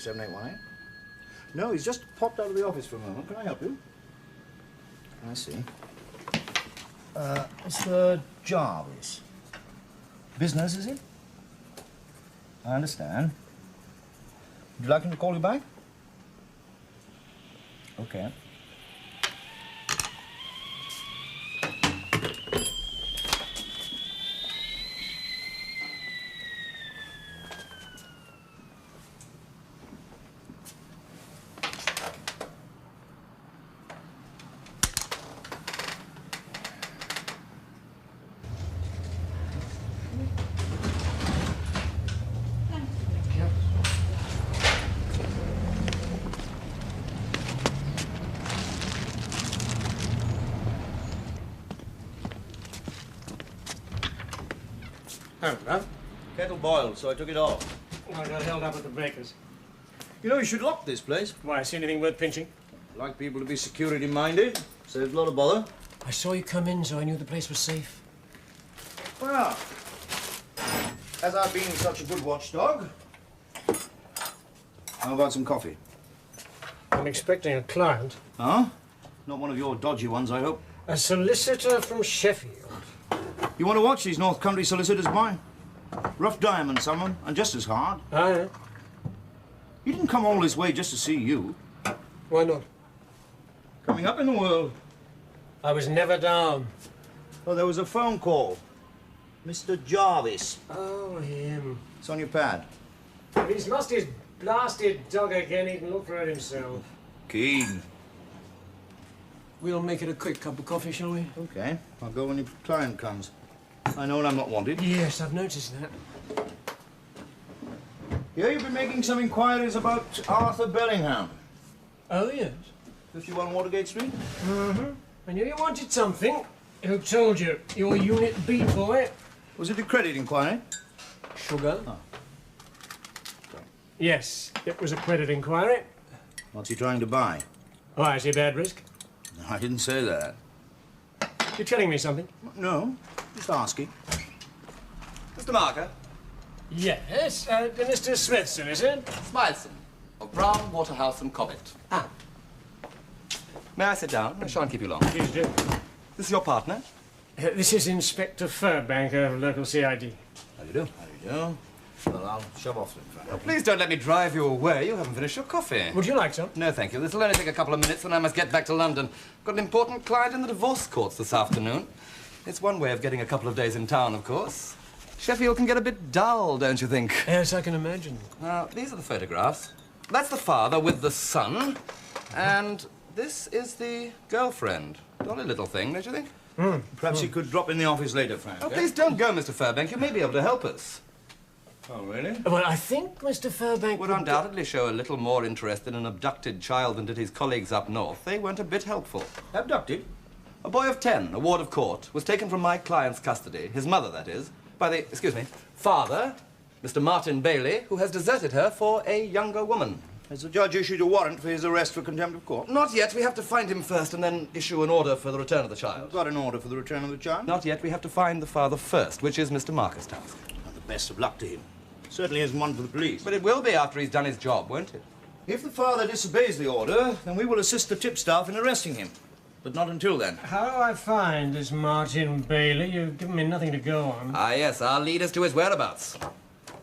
7818. No, he's just popped out of the office for a moment. Can I help you? I see. Mr. Jarvis. Business, is it? I understand. Would you like him to call you back? Okay. Hello. Kettle boiled, so I took it off. I got held up at the baker's. You know, you should lock this place. Why, see anything worth pinching? I like people to be security-minded. Saves a lot of bother. I saw you come in, so I knew the place was safe. Well, as I've been such a good watchdog, how about some coffee? I'm expecting a client. Huh? Not one of your dodgy ones, I hope. A solicitor from Sheffield. You want to watch these North Country solicitors, boy? Rough diamond, someone, and just as hard. I know. He didn't come all this way just to see you. Why not? Coming up in the world. I was never down. Oh, there was a phone call. Mr. Jarvis. Oh, him. It's on your pad. If he's lost his blasted dog again, he can look for it himself. Keen. We'll make it a quick cup of coffee, shall we? Okay. I'll go when your client comes. I know when I'm not wanted. Yes, I've noticed that. Here you've been making some inquiries about Arthur Bellingham. Oh, yes. 51 Watergate Street? Mm-hmm. I knew you wanted something. Who told you? Your Unit B boy? Was it a credit inquiry? Sugar? Oh. Yes, it was a credit inquiry. What's he trying to buy? Why, is he bad risk? No, I didn't say that. You're telling me something? No, just asking. Mr. Marker? Yes, Mr. Smithson, is it? Smilson, of Brown, Waterhouse and Cobbett. Ah. May I sit down? I shan't keep you long. Please do. This is your partner? This is Inspector Furbank of local CID. How do you do? How do you do? Well, I'll shove off then. Oh, please don't let me drive you away. You haven't finished your coffee. Would you like some? No, thank you. This will only take a couple of minutes, and I must get back to London. Got an important client in the divorce courts this afternoon. It's one way of getting a couple of days in town, of course. Sheffield can get a bit dull, don't you think? Yes, I can imagine. Now, these are the photographs. That's the father with the son, and this is the girlfriend. Jolly little thing, don't you think? Perhaps you could drop in the office later, Frank. Oh, please don't go, Mr. Furbank. You may be able to help us. Oh, really? Well, I think Mr. Furbank Would undoubtedly show a little more interest in an abducted child than did his colleagues up north. They weren't a bit helpful. Abducted? A boy of 10, a ward of court, was taken from my client's custody, his mother, that is, by the, father, Mr. Martin Bailey, who has deserted her for a younger woman. Has the judge issued a warrant for his arrest for contempt of court? Not yet. We have to find him first and then issue an order for the return of the child. Got an order for the return of the child? Not yet. We have to find the father first, which is Mr. Marker's task. Well, the best of luck to him. Certainly isn't one for the police. But it will be after he's done his job, won't it? If the father disobeys the order, then we will assist the tip staff in arresting him. But not until then. How do I find this Martin Bailey? You've given me nothing to go on. Ah, yes, I'll lead us to his whereabouts.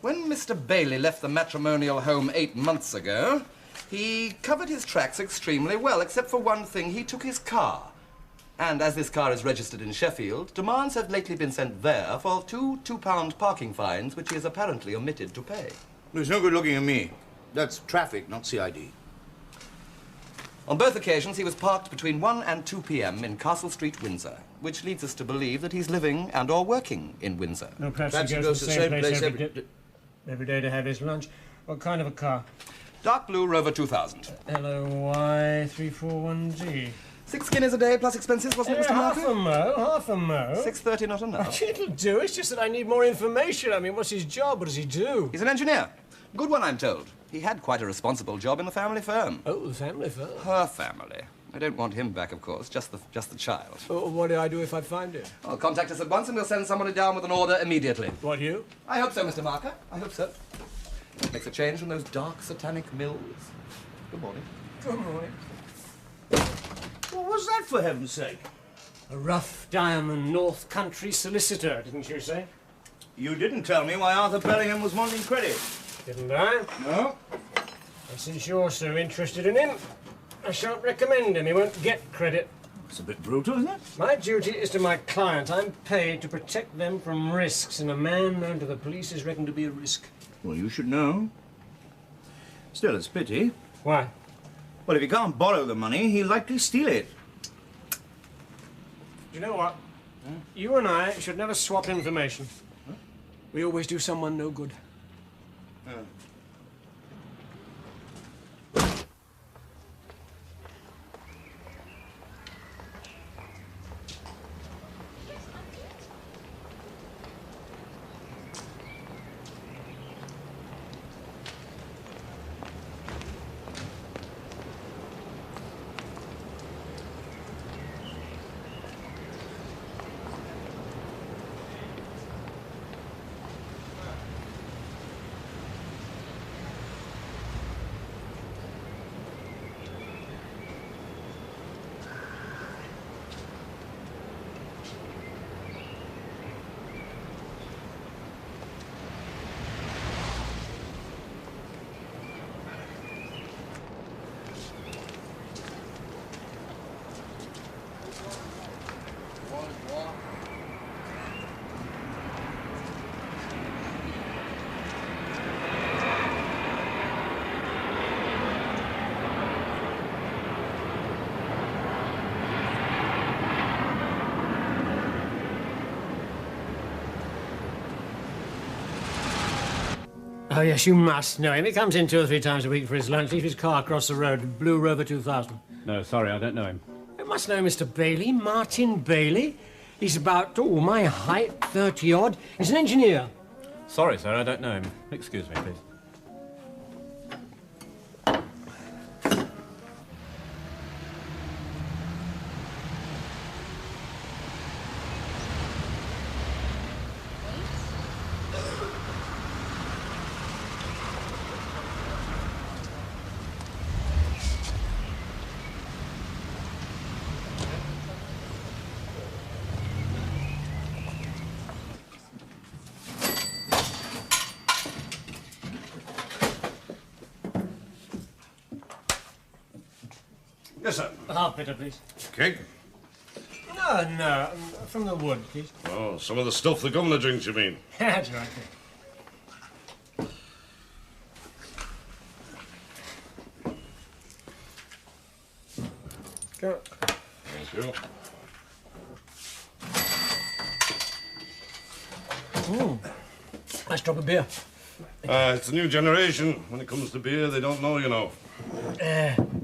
When Mr. Bailey left the matrimonial home 8 months ago, he covered his tracks extremely well, except for one thing. He took his car. And as this car is registered in Sheffield, demands have lately been sent there for two £2 parking fines, which he has apparently omitted to pay. There's no good looking at me. That's traffic, not CID. On both occasions, he was parked between 1 and 2 p.m. in Castle Street, Windsor, which leads us to believe that he's living and or working in Windsor. No, perhaps he goes to the same place every day to have his lunch. What kind of a car? Dark blue Rover 2000. LOY 341G. 6 guineas a day plus expenses, wasn't it, Mr. Marker? Half a mo. 6.30, not enough. It'll do. It's just that I need more information. I mean, what's his job? What does he do? He's an engineer. Good one, I'm told. He had quite a responsible job in the family firm. Oh, the family firm. Her family. I don't want him back, of course, just the child. Oh, what do I do if I find him? Well, contact us at once and we'll send somebody down with an order immediately. What, you? I hope so, Mr. Marker. I hope so. Makes a change from those dark satanic mills. Good morning. Good morning. What was that, for heaven's sake? A rough diamond North Country solicitor, didn't you say? You didn't tell me why Arthur Bellingham was wanting credit. Didn't I? No? And since you're so interested in him, I shan't recommend him. He won't get credit. It's a bit brutal, isn't it? My duty is to my client. I'm paid to protect them from risks, and a man known to the police is reckoned to be a risk. Well, you should know. Still, it's a pity. Why? Well, if he can't borrow the money, he'll likely steal it. Do you know what? You and I should never swap information. We always do someone no good. Oh, yes, you must know him. He comes in 2 or 3 times a week for his lunch, leaves his car across the road, Blue Rover 2000. No, sorry, I don't know him. You must know Mr. Bailey, Martin Bailey. He's about, my height, 30-odd. He's an engineer. Sorry, sir, I don't know him. Excuse me, please. Yes, sir. Half bitter, please. Cake? No, from the wood, please. Oh, some of the stuff the governor drinks, you mean? That's right. Go. Thank you. Nice drop of beer. It's a new generation. When it comes to beer, they don't know, you know.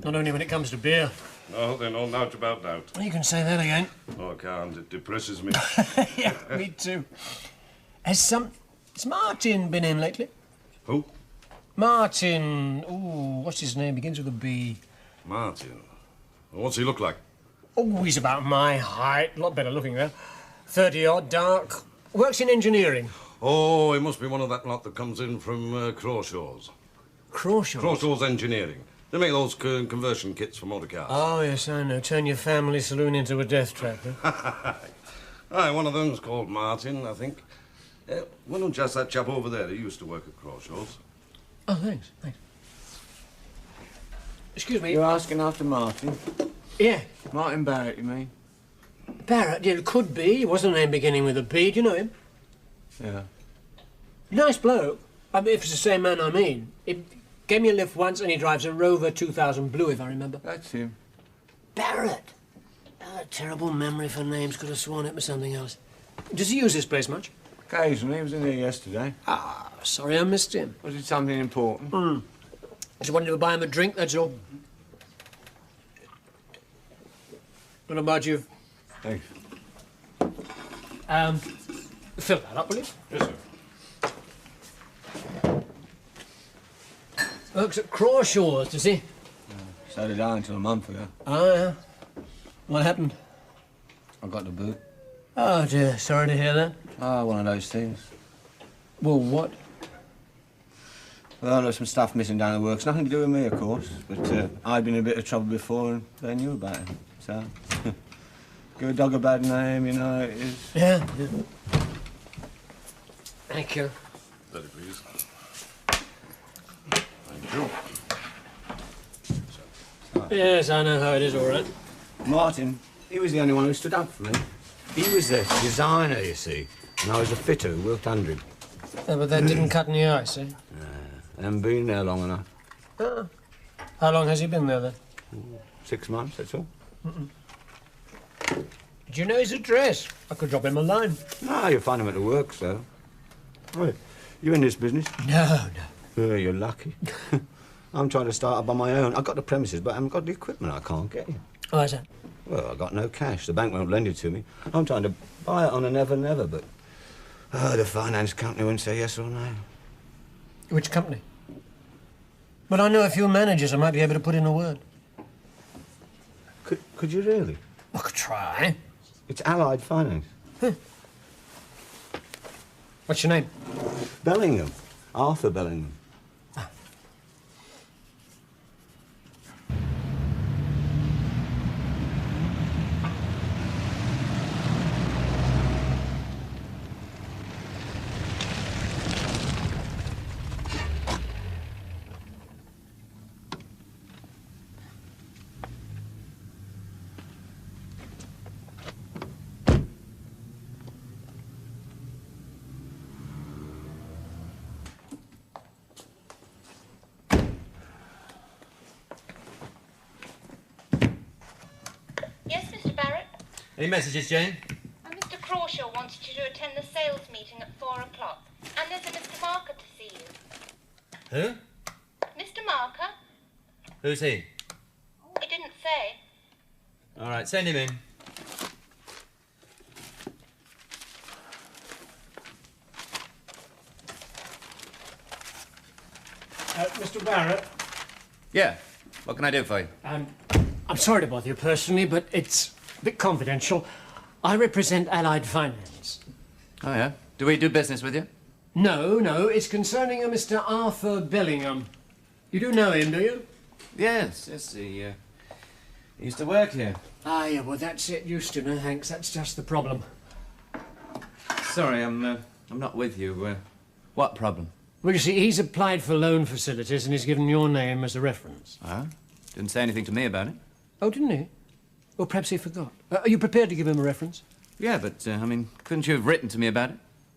Not only when it comes to beer. No, they know naught about doubt. You can say that again. Oh, I can't. It depresses me. Yeah, me too. Has Martin been in lately? Who? Martin. Ooh, what's his name? Begins with a B. Martin. What's he look like? Oh, he's about my height. A lot better looking there. 30-odd, dark. Works in engineering. Oh, he must be one of that lot that comes in from Crawshaw's. Crawshaw? Crawshaw's Engineering. They make those conversion kits for motor cars. Oh, yes, I know. Turn your family saloon into a death trap, huh? Aye, one of them's called Martin, I think. Why don't you ask that chap over there? He used to work at Crawshaw's. Oh, thanks. Excuse me. You're asking after Martin? Yeah. Martin Barrett, you mean? Barrett, yeah, it could be. He was a name beginning with a B. Do you know him? Yeah. Nice bloke. I mean, if it's the same man I mean. He gave me a lift once and he drives a Rover 2000 Blue, if I remember. That's him. Barrett. Oh, terrible memory for names. Could have sworn it was something else. Does he use this place much? Occasionally. He was in here yesterday. Ah, sorry I missed him. Was it something important? Just wanted to buy him a drink, that's all. What about you? Thanks. Fill that up, will you? Yes, sir. Works at Crawshaw's, does he? So did I until a month ago. Oh, yeah. What happened? I got the boot. Oh, dear. Sorry to hear that. Ah, one of those things. Well, what? Well, there's some stuff missing down the works. Nothing to do with me, of course. But I'd been in a bit of trouble before and they knew about it. So, give a dog a bad name, you know, it is. Yeah. Thank you. Very please. Thank you. Yes, I know how it is, all right. Martin, he was the only one who stood up for me. He was the designer, you see, and I was a fitter who worked under him. Yeah, but that didn't cut any ice, eh? I haven't been there long enough. How long has he been there, then? 6 months, that's all. Did you know his address? I could drop him a line. No, you'll find him at the works, though. Wait, you in this business? No. Oh, you're lucky. I'm trying to start up on my own. I've got the premises, but I haven't got the equipment. I can't get it. Why is that? Well, I've got no cash. The bank won't lend it to me. I'm trying to buy it on a never-never, but the finance company won't say yes or no. Which company? Well, I know a few managers. I might be able to put in a word. Could you really? I could try. It's Allied Finance. What's your name? Bellingham. Arthur Bellingham. Yes, Mr. Barrett? Any messages, Jane? Mr. Crawshaw wanted you to attend the sales meeting at 4 o'clock. And there's a Mr. Marker to see you. Who? Mr. Marker? Who's he? He didn't say. All right, send him in. Mr. Barrett? Yeah. What can I do for you? I'm sorry to bother you personally, but it's a bit confidential. I represent Allied Finance. Oh, yeah? Do we do business with you? No, it's concerning a Mr. Arthur Bellingham. You do know him, do you? Yes, he used to work here. Ah, yeah, well, that's it. Used to, no thanks. That's just the problem. Sorry, I'm not with you. What problem? Well, you see, he's applied for loan facilities and he's given your name as a reference. Ah? Didn't say anything to me about it. Oh, didn't he? Or perhaps he forgot. Are you prepared to give him a reference? Yeah, but, couldn't you have written to me about it?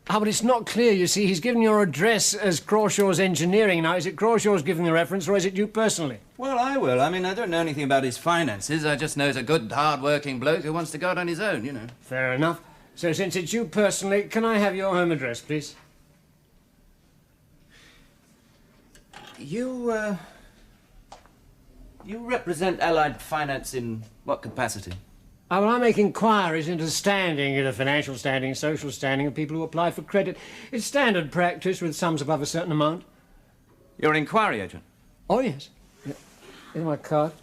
Ah, but it's not clear, you see. He's given your address as Crawshaw's Engineering. Now, is it Crawshaw's giving the reference, or is it you personally? Well, I will. I don't know anything about his finances. I just know he's a good, hard-working bloke who wants to go out on his own, you know. Fair enough. So, since it's you personally, can I have your home address, please? You represent Allied Finance in what capacity? Well, I make inquiries into the standing, the financial standing, social standing of people who apply for credit. It's standard practice with sums above a certain amount. You're an inquiry agent? Oh, yes. Yeah. Here's my card.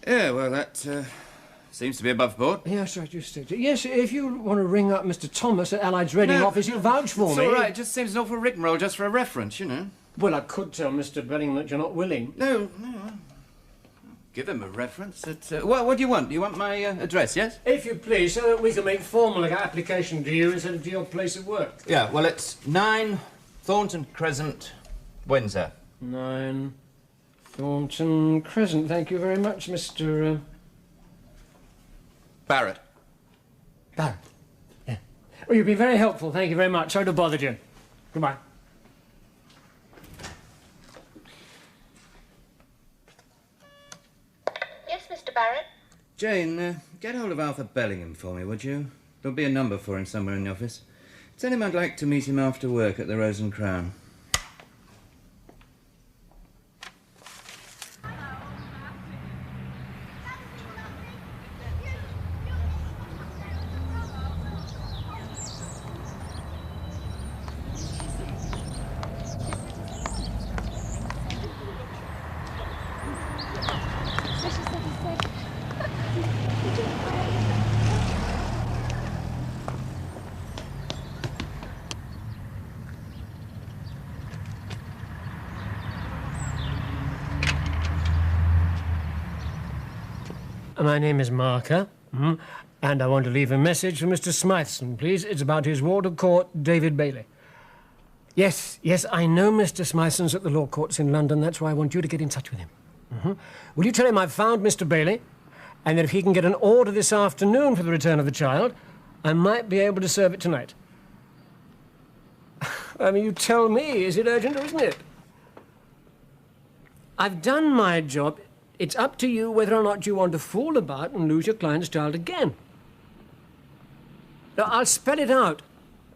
Yeah, well, that seems to be above board. Yes, right, you stick to it. Yes, if you want to ring up Mr. Thomas at Allied's Reading office, he'll vouch for It's me. all right. It just seems an awful rigmarole just for a reference, you know. Well, I could tell Mr. Bellingham that you're not willing. No. Give him a reference. What do you want? Do you want my address, yes? If you please, so that we can make formal application to you instead of to your place of work. Yeah, well, it's 9 Thornton Crescent, Windsor. 9 Thornton Crescent. Thank you very much, Mr. Barrett. Barrett. Yeah. Well, you've been very helpful. Thank you very much. Sorry to bother you. Goodbye. Yes, Mr. Barrett? Jane, get hold of Arthur Bellingham for me, would you? There'll be a number for him somewhere in the office. Tell him I'd like to meet him after work at the Rose and Crown. My name is Marker, and I want to leave a message for Mr. Smytheson, please. It's about his ward of court, David Bailey. Yes, I know Mr. Smytheson's at the law courts in London. That's why I want you to get in touch with him. Will you tell him I've found Mr. Bailey, and that if he can get an order this afternoon for the return of the child, I might be able to serve it tonight. I mean, you tell me, is it urgent or isn't it? I've done my job. It's up to you whether or not you want to fool about and lose your client's child again. Now, I'll spell it out.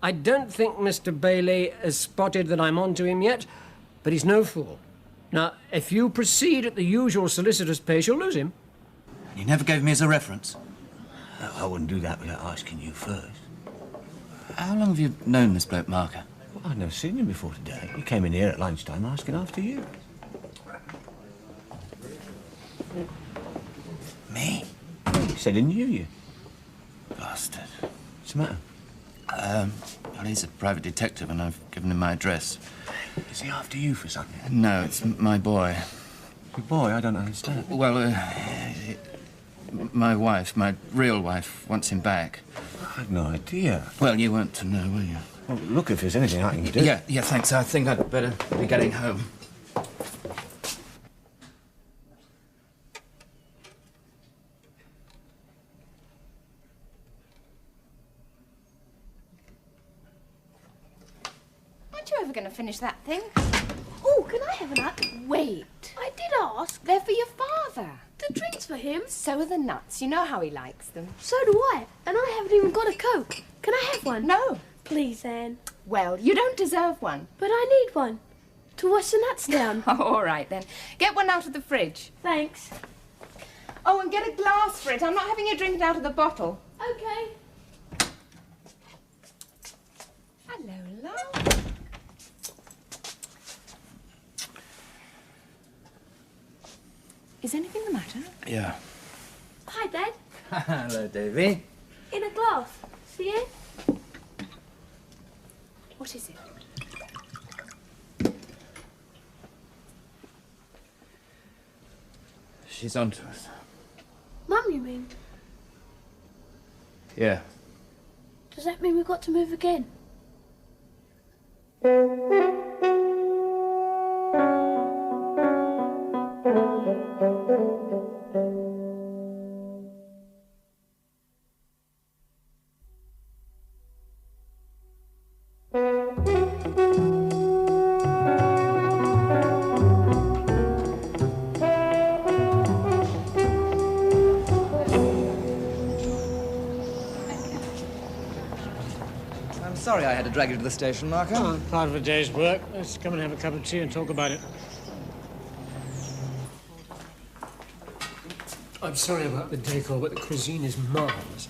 I don't think Mr. Bailey has spotted that I'm on to him yet, but he's no fool. Now, if you proceed at the usual solicitor's pace, you'll lose him. You never gave me as a reference. I wouldn't do that without asking you first. How long have you known this bloke, Marker? Well, I'd never seen him before today. He came in here at lunchtime asking after you. Me? He said he knew you. Bastard. What's the matter? Well, he's a private detective and I've given him my address. Is he after you for something? No, it's my boy. Your boy? I don't understand. Well, my wife, my real wife, wants him back. I had no idea. Well, you weren't to know, were you? Well, look, if there's anything I can do. Yeah, thanks. I think I'd better be getting home. Aren't you ever going to finish that thing? Oh, can I have a nut? Wait. I did ask. They're for your father. The drinks for him. So are the nuts. You know how he likes them. So do I. And I haven't even got a Coke. Can I have one? No. Please, Anne. Well, you don't deserve one. But I need one. To wash the nuts down. Oh, all right, then. Get one out of the fridge. Thanks. Oh, and get a glass for it. I'm not having you drink it out of the bottle. Okay. Hello, love. Is anything the matter? Yeah. Hi, Dad. Hello, Davy. In a glass. See it? What is it? She's on to us. Mum, you mean? Yeah. Does that mean we've got to move again? I'm sorry I had to drag you to the station, Marker. Oh, part of a day's work. Let's come and have a cup of tea and talk about it. I'm sorry about the decor, but the cuisine is marvellous.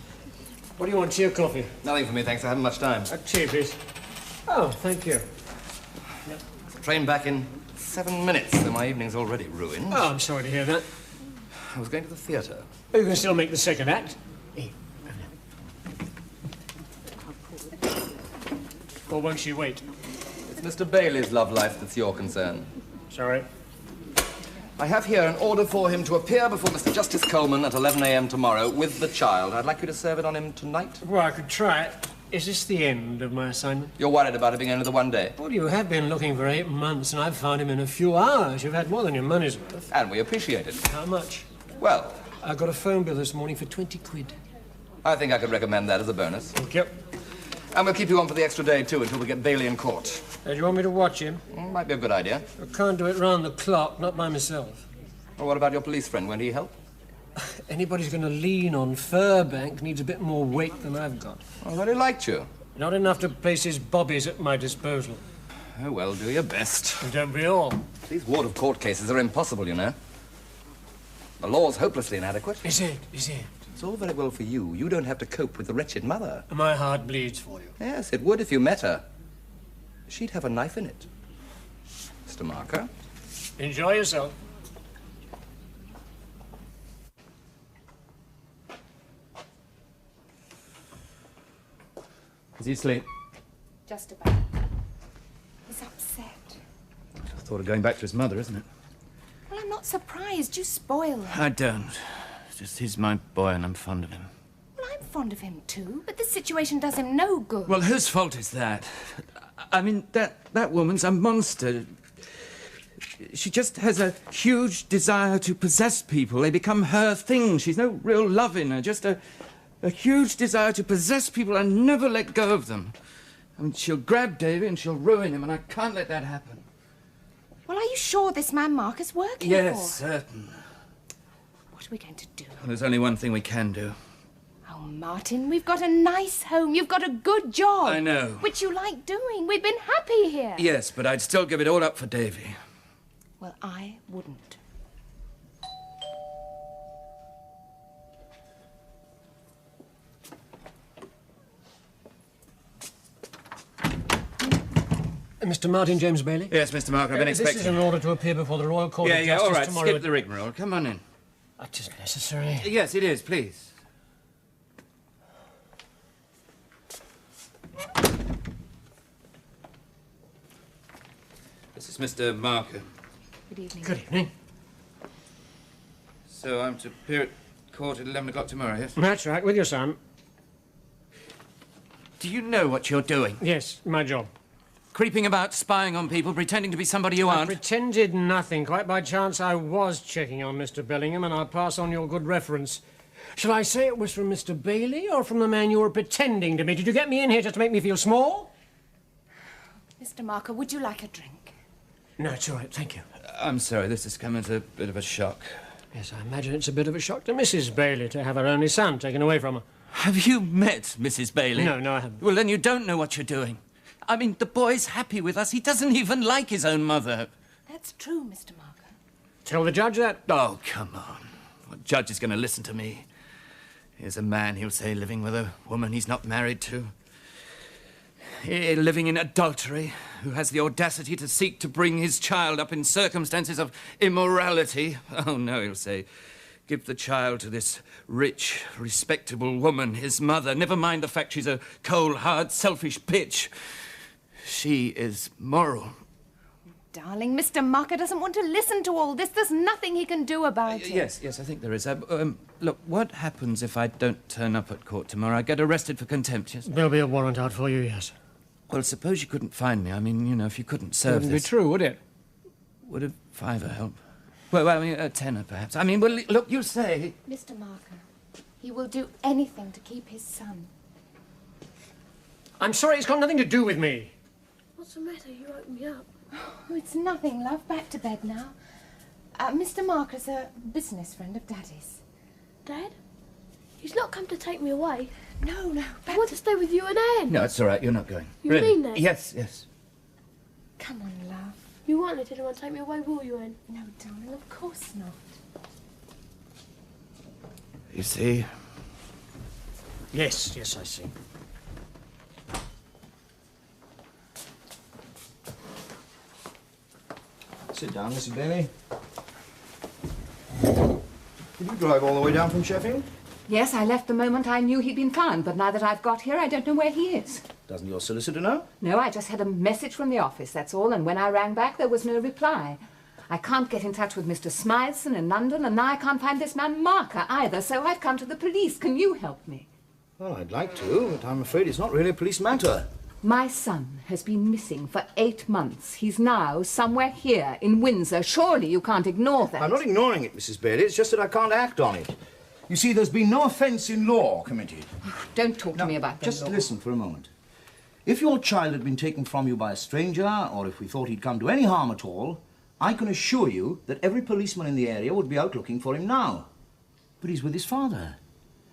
What do you want, tea or coffee? Nothing for me, thanks. I haven't much time. Tea, please. Oh, thank you. Train back in 7 minutes, so my evening's already ruined. Oh, I'm sorry to hear that. I was going to the theatre. Oh, you can still make the second act. Or won't you wait? It's Mr. Bailey's love life that's your concern. Sorry. I have here an order for him to appear before Mr. Justice Coleman at 11 a.m. tomorrow with the child. I'd like you to serve it on him tonight. Well, I could try it. Is this the end of my assignment? You're worried about it being only the one day. Well, you have been looking for 8 months, and I've found him in a few hours. You've had more than your money's worth. And we appreciate it. How much? Well, I got a phone bill this morning for 20 quid. I think I could recommend that as a bonus. Thank you. And we'll keep you on for the extra day, too, until we get Bailey in court. Do you want me to watch him? Might be a good idea. I can't do it round the clock, not by myself. Well, what about your police friend? Won't he help? Anybody's going to lean on Furbank needs a bit more weight than I've got. I thought he liked you. Not enough to place his bobbies at my disposal. Oh, well, do your best. And don't we all? These ward of court cases are impossible, you know. The law's hopelessly inadequate. Is it? Is it? It's all very well for you. You don't have to cope with the wretched mother. My heart bleeds for you. Yes, it would if you met her. She'd have a knife in it. Mr. Marker? Enjoy yourself. Is he asleep? Just about. He's upset. Thought of going back to his mother, isn't it? Well, I'm not surprised. You spoil him. I don't. just he's my boy and I'm fond of him. Well, I'm fond of him too, but this situation does him no good. Well, whose fault is that? I mean, that woman's a monster. She just has a huge desire to possess people. They become her thing. She's no real love in her, just a huge desire to possess people and never let go of them. I mean, she'll grab Davy and she'll ruin him, and I can't let that happen. Well, are you sure this man Mark is working Yes, certain. What are we going to do? Well, there's only one thing we can do. Oh, Martin, we've got a nice home. You've got a good job. I know. Which you like doing. We've been happy here. Yes, but I'd still give it all up for Davy. Well, I wouldn't. Mr. Martin James Bailey? Yes, Mr. Marker, I've been expecting... This is in order to appear before the Royal Court of Yeah, Justice all right, tomorrow. skip the rigmarole. Come on in. That is necessary. Yes, it is, please. This is Mr. Marker. Good evening. Good evening. So I'm to appear at court at 11 o'clock tomorrow, yes? That's right, with your son. Do you know what you're doing? Yes, my job. Creeping about, spying on people, pretending to be somebody you I aren't? pretended nothing. Quite by chance, I was checking on Mr. Bellingham, and I'll pass on your good reference. Shall I say it was from Mr. Bailey or from the man you were pretending to be? Did you get me in here just to make me feel small? Mr. Marker, would you like a drink? No, it's all right, thank you. I'm sorry, this has come as a bit of a shock. Yes, I imagine it's a bit of a shock to Mrs. Bailey to have her only son taken away from her. Have you met Mrs. Bailey? No, I haven't. Well, then you don't know what you're doing. I mean, the boy's happy with us. He doesn't even like his own mother. That's true, Mr. Marker. Tell the judge that. Oh, come on. What judge is going to listen to me? Here's a man, he'll say, living with a woman he's not married to. Living in adultery, who has the audacity to seek to bring his child up in circumstances of immorality. Oh, no, he'll say, give the child to this rich, respectable woman, his mother. Never mind the fact she's a cold, hard, selfish bitch. She is moral. Darling, Mr. Marker doesn't want to listen to all this. There's nothing he can do about it. Yes, I think there is. Look, what happens if I don't turn up at court tomorrow? I get arrested for contempt, yes? There'll be a warrant out for you, yes. Well, suppose you couldn't find me. I mean, you know, if you couldn't serve Wouldn't this... be true, would it? Would a fiver help? Well, I mean, a tenner, perhaps. I mean, well, look, you say... Mr. Marker, he will do anything to keep his son. I'm sorry, it's got nothing to do with me. What's the matter? You woke me up. Oh, it's nothing, love. Back to bed now. Mr. Marker's a business friend of Daddy's. Dad? He's not come to take me away. No, I want to stay with you and Anne. No, it's all right. You're not going. You mean that? Yes. Come on, love. You won't let anyone take me away, will you, Anne? No, darling, of course not. You see? Yes, I see. Sit down, Mrs. Bailey. Did you drive all the way down from Sheffield? Yes, I left the moment I knew he'd been found, but now that I've got here, I don't know where he is. Doesn't your solicitor know? No, I just had a message from the office, that's all, and when I rang back, there was no reply. I can't get in touch with Mr. Smytheson in London, and now I can't find this man Marker either, so I've come to the police. Can you help me? Well, I'd like to, but I'm afraid it's not really a police matter. My son has been missing for 8 months. He's now somewhere here in Windsor. Surely you can't ignore that. I'm not ignoring it, Mrs. Bailey. It's just that I can't act on it. You see, there's been no offence in law committed. Don't talk to me about that. Just listen for a moment. If your child had been taken from you by a stranger, or if we thought he'd come to any harm at all, I can assure you that every policeman in the area would be out looking for him now. But he's with his father.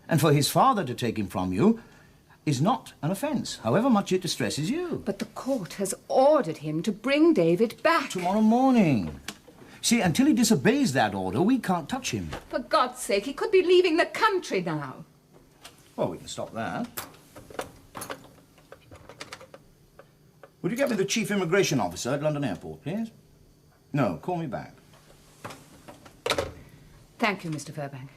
And for his father to take him from you is not an offence, however much it distresses you. But the court has ordered him to bring David back. Tomorrow morning. See, until he disobeys that order, we can't touch him. For God's sake, he could be leaving the country now. Well, we can stop that. Would you get me the Chief Immigration Officer at London Airport, please? No, call me back. Thank you, Mr. Fairbank.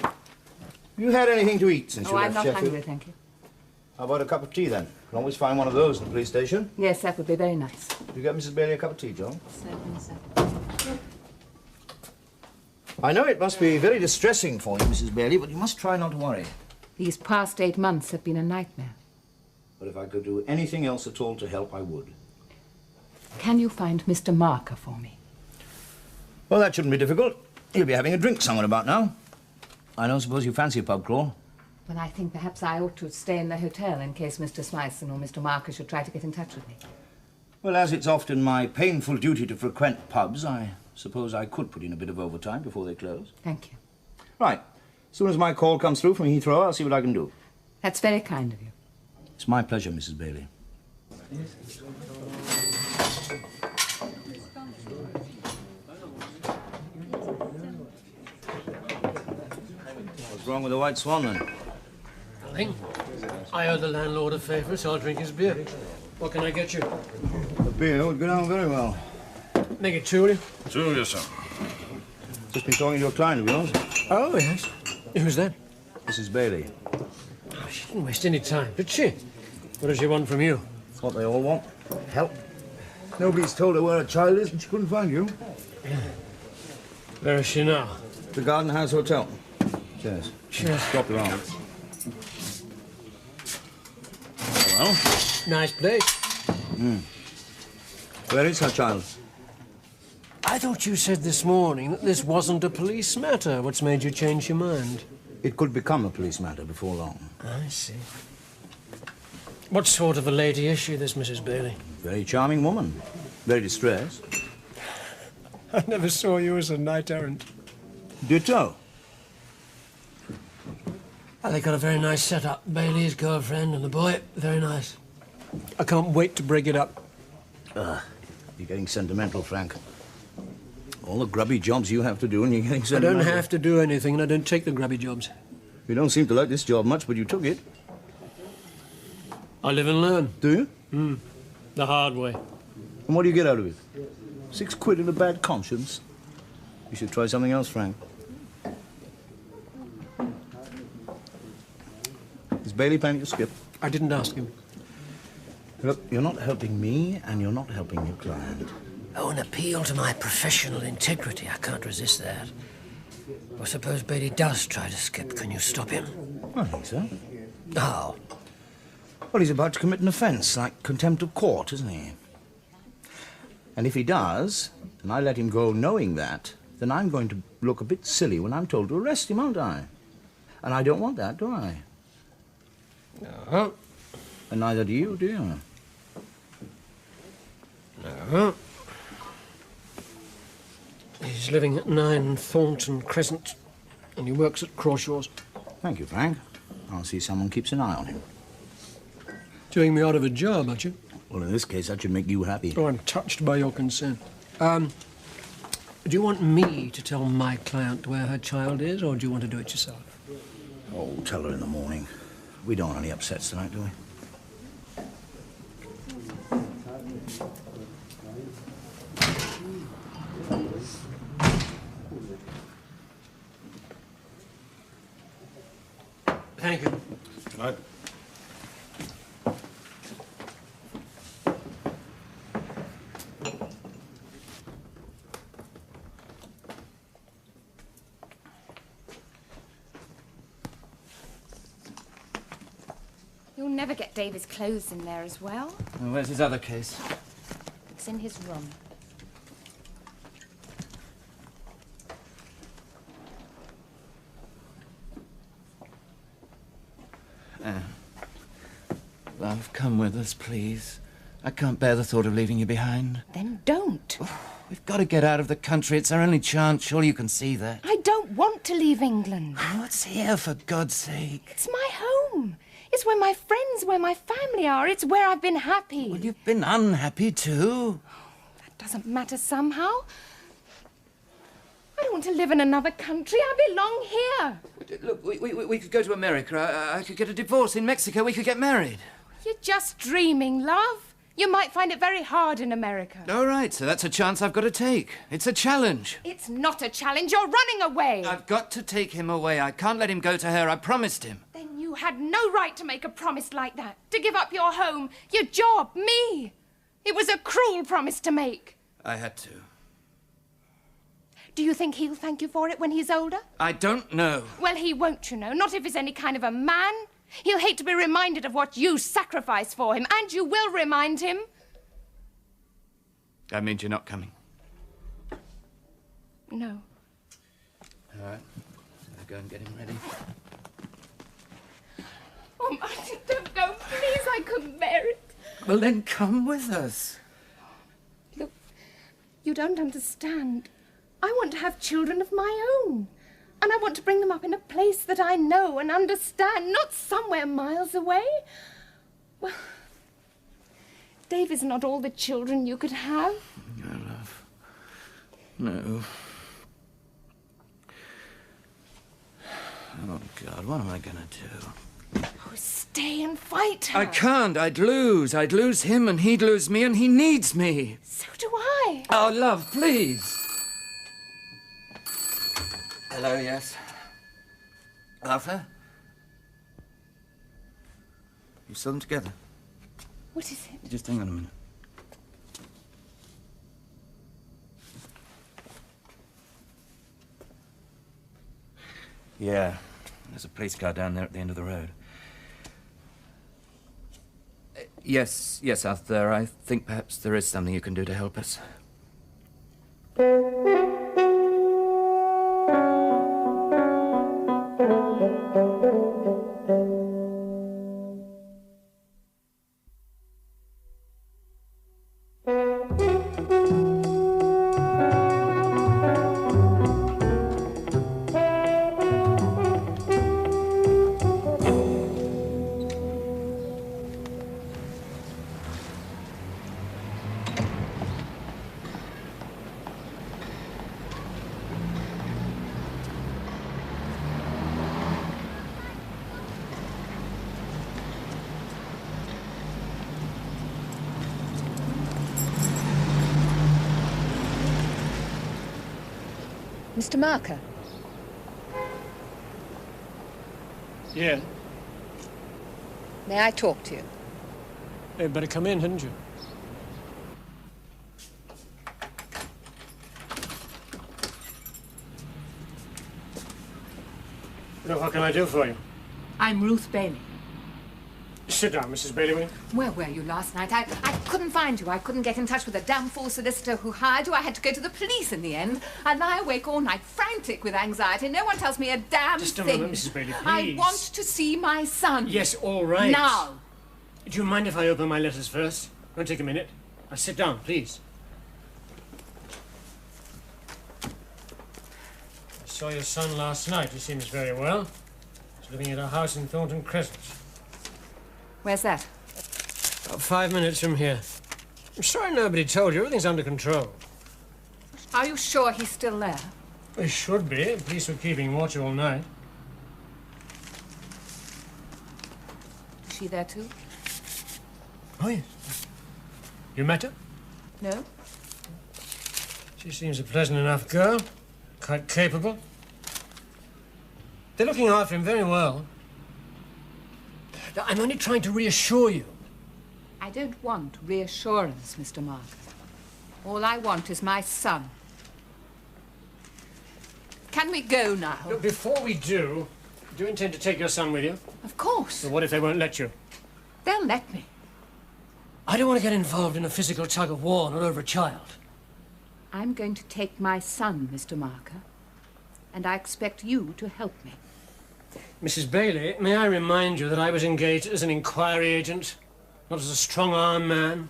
Have you had anything to eat since you I'm left not Sheffield? hungry, thank you. How about a cup of tea, then? You can always find one of those at the police station. Yes, that would be very nice. Will you get Mrs. Bailey a cup of tea, John? Certainly, sir. I know it must be very distressing for you, Mrs. Bailey, but you must try not to worry. These past 8 months have been a nightmare. But if I could do anything else at all to help, I would. Can you find Mr. Marker for me? Well, that shouldn't be difficult. He'll be having a drink somewhere about now. I don't suppose you fancy a pub crawl? Well, I think perhaps I ought to stay in the hotel in case Mr. Smyson or Mr. Marker should try to get in touch with me. Well, as it's often my painful duty to frequent pubs, I suppose I could put in a bit of overtime before they close. Thank you. Right. As soon as my call comes through from Heathrow, I'll see what I can do. That's very kind of you. It's my pleasure, Mrs. Bailey. What's wrong with the White Swan, then? Nothing. I owe the landlord a favour, so I'll drink his beer. What can I get you? The beer would go down very well. Make it two, will you? Two, yes, sir. Just been talking to your client of yours. Oh, yes. Who's that? Mrs. Bailey. Oh, she didn't waste any time, did she? What does she want from you? It's what they all want. Help. Nobody's told her where her child is, and she couldn't find you. Where is she now? The Garden House Hotel. Cheers. Cheers. Drop your arm. Well? Nice place. Where is her child? I thought you said this morning that this wasn't a police matter. What's made you change your mind? It could become a police matter before long. I see. What sort of a lady is she, this Mrs. Bailey? Very charming woman. Very distressed. I never saw you as a knight-errant. Ditto. Well, they got a very nice setup. Bailey's girlfriend and the boy, very nice. I can't wait to break it up. You're getting sentimental, Frank. All the grubby jobs you have to do and you're getting I sentimental. don't have to do anything and I don't take the grubby jobs. You don't seem to like this job much, but you took it. I live and learn. Do you? The hard way. And what do you get out of it? £6 and a bad conscience? You should try something else, Frank. Is Bailey planning to skip? I didn't ask him. Look, you're not helping me and you're not helping your client. Oh, an appeal to my professional integrity. I can't resist that. Well, suppose Bailey does try to skip. Can you stop him? I think so. How? Well, he's about to commit an offence, like contempt of court, isn't he? And if he does, and I let him go knowing that, then I'm going to look a bit silly when I'm told to arrest him, aren't I? And I don't want that, do I? No. And neither do you? No. He's living at 9 Thornton Crescent, and he works at Crawshaw's. Thank you, Frank. I'll see someone keeps an eye on him. Doing me out of a job, aren't you? Well, in this case, that should make you happy. Oh, I'm touched by your concern. Do you want me to tell my client where her child is, or do you want to do it yourself? Oh, tell her in the morning. We don't want any upsets tonight, do we? Thank you. Good night. You'll never get David's clothes in there as well. Well, where's his other case? It's in his room. Love, come with us, please. I can't bear the thought of leaving you behind. Then don't. We've got to get out of the country. It's our only chance. Surely you can see that. I don't want to leave England. What's here, for God's sake? It's my home. It's where my friends, where my family are. It's where I've been happy. Well, you've been unhappy too. That doesn't matter somehow. I don't want to live in another country. I belong here. Look, we could go to America. I could get a divorce in Mexico. We could get married. You're just dreaming, love. You might find it very hard in America. All right, so that's a chance I've got to take. It's a challenge. It's not a challenge. You're running away. I've got to take him away. I can't let him go to her. I promised him. Then you had no right to make a promise like that. To give up your home, your job, me. It was a cruel promise to make. I had to. Do you think he'll thank you for it when he's older? I don't know. Well, he won't, you know. Not if he's any kind of a man. He'll hate to be reminded of what you sacrificed for him, and you will remind him. That means you're not coming. No. All right. I'll go and get him ready. Oh, Martin, don't go. Please, I couldn't bear it. Well, then come with us. Look, you don't understand. I want to have children of my own. And I want to bring them up in a place that I know and understand, not somewhere miles away. Well, Dave is not all the children you could have. No, love. No. Oh, God, what am I gonna do? Oh, stay and fight her. I can't. I'd lose. I'd lose him, and he'd lose me, and he needs me. So do I. Oh, love, please. Hello, yes. Arthur? You saw them together? What is it? Just hang on a minute. Yeah, there's a police car down there at the end of the road. Yes, Arthur, I think perhaps there is something you can do to help us. Mr. Marker? Yeah. May I talk to you? You'd better come in, hadn't you? Look, what can I do for you? I'm Ruth Bailey. Sit down, Mrs. Bailey, will you? Where were you last night? I couldn't find you. I couldn't get in touch with the damn fool solicitor who hired you. I had to go to the police in the end. I lie awake all night, frantic with anxiety. No one tells me a damn Just a thing. moment, Mrs. Bailey, I please. want to see my son. Yes, all right. Now. Do you mind if I open my letters first? Won't take a minute. Now sit down, please. I saw your son last night. He seems very well. He's living at a house in Thornton Crescent. Where's that? About 5 minutes from here. I'm sorry nobody told you. Everything's under control. Are you sure he's still there? He should be. The police were keeping watch all night. Is she there too? Oh, yes. You met her? No. She seems a pleasant enough girl. Quite capable. They're looking after him very well. Now, I'm only trying to reassure you. I don't want reassurance, Mr. Marker. All I want is my son. Can we go now? Look, before we do you intend to take your son with you? Of course. So what if they won't let you? They'll let me. I don't want to get involved in a physical tug of war, not over a child. I'm going to take my son, Mr. Marker, and I expect you to help me. Mrs. Bailey, may I remind you that I was engaged as an inquiry agent, not as a strong-arm man?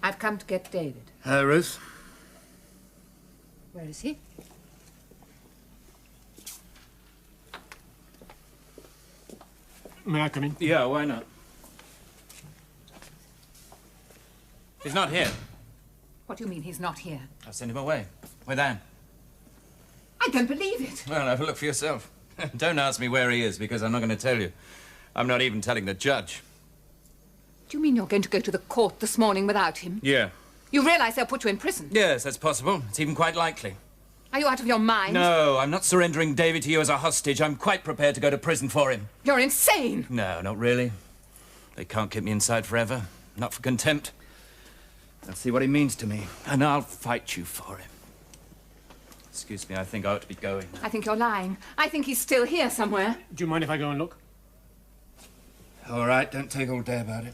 I've come to get David. Ruth? Where is he? May I come in? Yeah, why not? He's not here. What do you mean he's not here? I've sent him away. With Anne. I don't believe it. Well, have a look for yourself. Don't ask me where he is, because I'm not going to tell you. I'm not even telling the judge. Do you mean you're going to go to the court this morning without him? Yeah. You realise they'll put you in prison? Yes, that's possible. It's even quite likely. Are you out of your mind? No, I'm not surrendering David to you as a hostage. I'm quite prepared to go to prison for him. You're insane. No, not really. They can't keep me inside forever. Not for contempt. Let's see what he means to me, and I'll fight you for him. Excuse me, I think I ought to be going. I think you're lying. I think he's still here somewhere. Do you mind if I go and look? All right, don't take all day about it.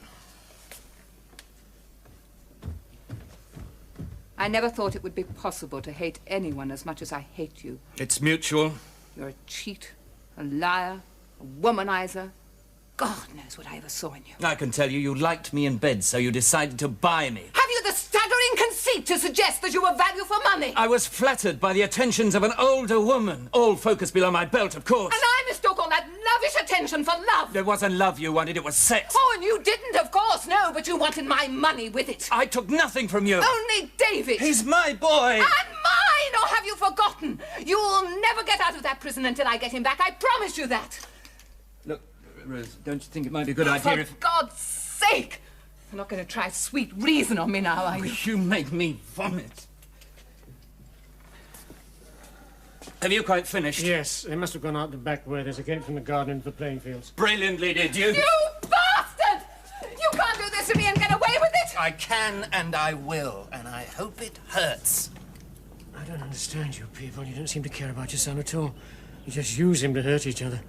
I never thought it would be possible to hate anyone as much as I hate you. It's mutual. You're a cheat, a liar, a womanizer. God knows what I ever saw in you. I can tell you, you liked me in bed, so you decided to buy me. Have you the staggering conceit to suggest that you were value for money? I was flattered by the attentions of an older woman. All focused below my belt, of course. And I mistook all that lavish attention for love. It wasn't love you wanted, it was sex. Oh, and you didn't, of course, no, but you wanted my money with it. I took nothing from you. Only David. He's my boy. And mine, or have you forgotten? You'll never get out of that prison until I get him back. I promise you that. Look, Rose, don't you think it might be a good idea if... For God's sake! You're not going to try sweet reason on me now, are you? You make me vomit. Have you quite finished? Yes, they must have gone out the back way. There's a gate from the garden into the playing fields. Brilliantly, did you? You bastard! You can't do this to me and get away with it! I can and I will, and I hope it hurts. I don't understand you people. You don't seem to care about your son at all. You just use him to hurt each other.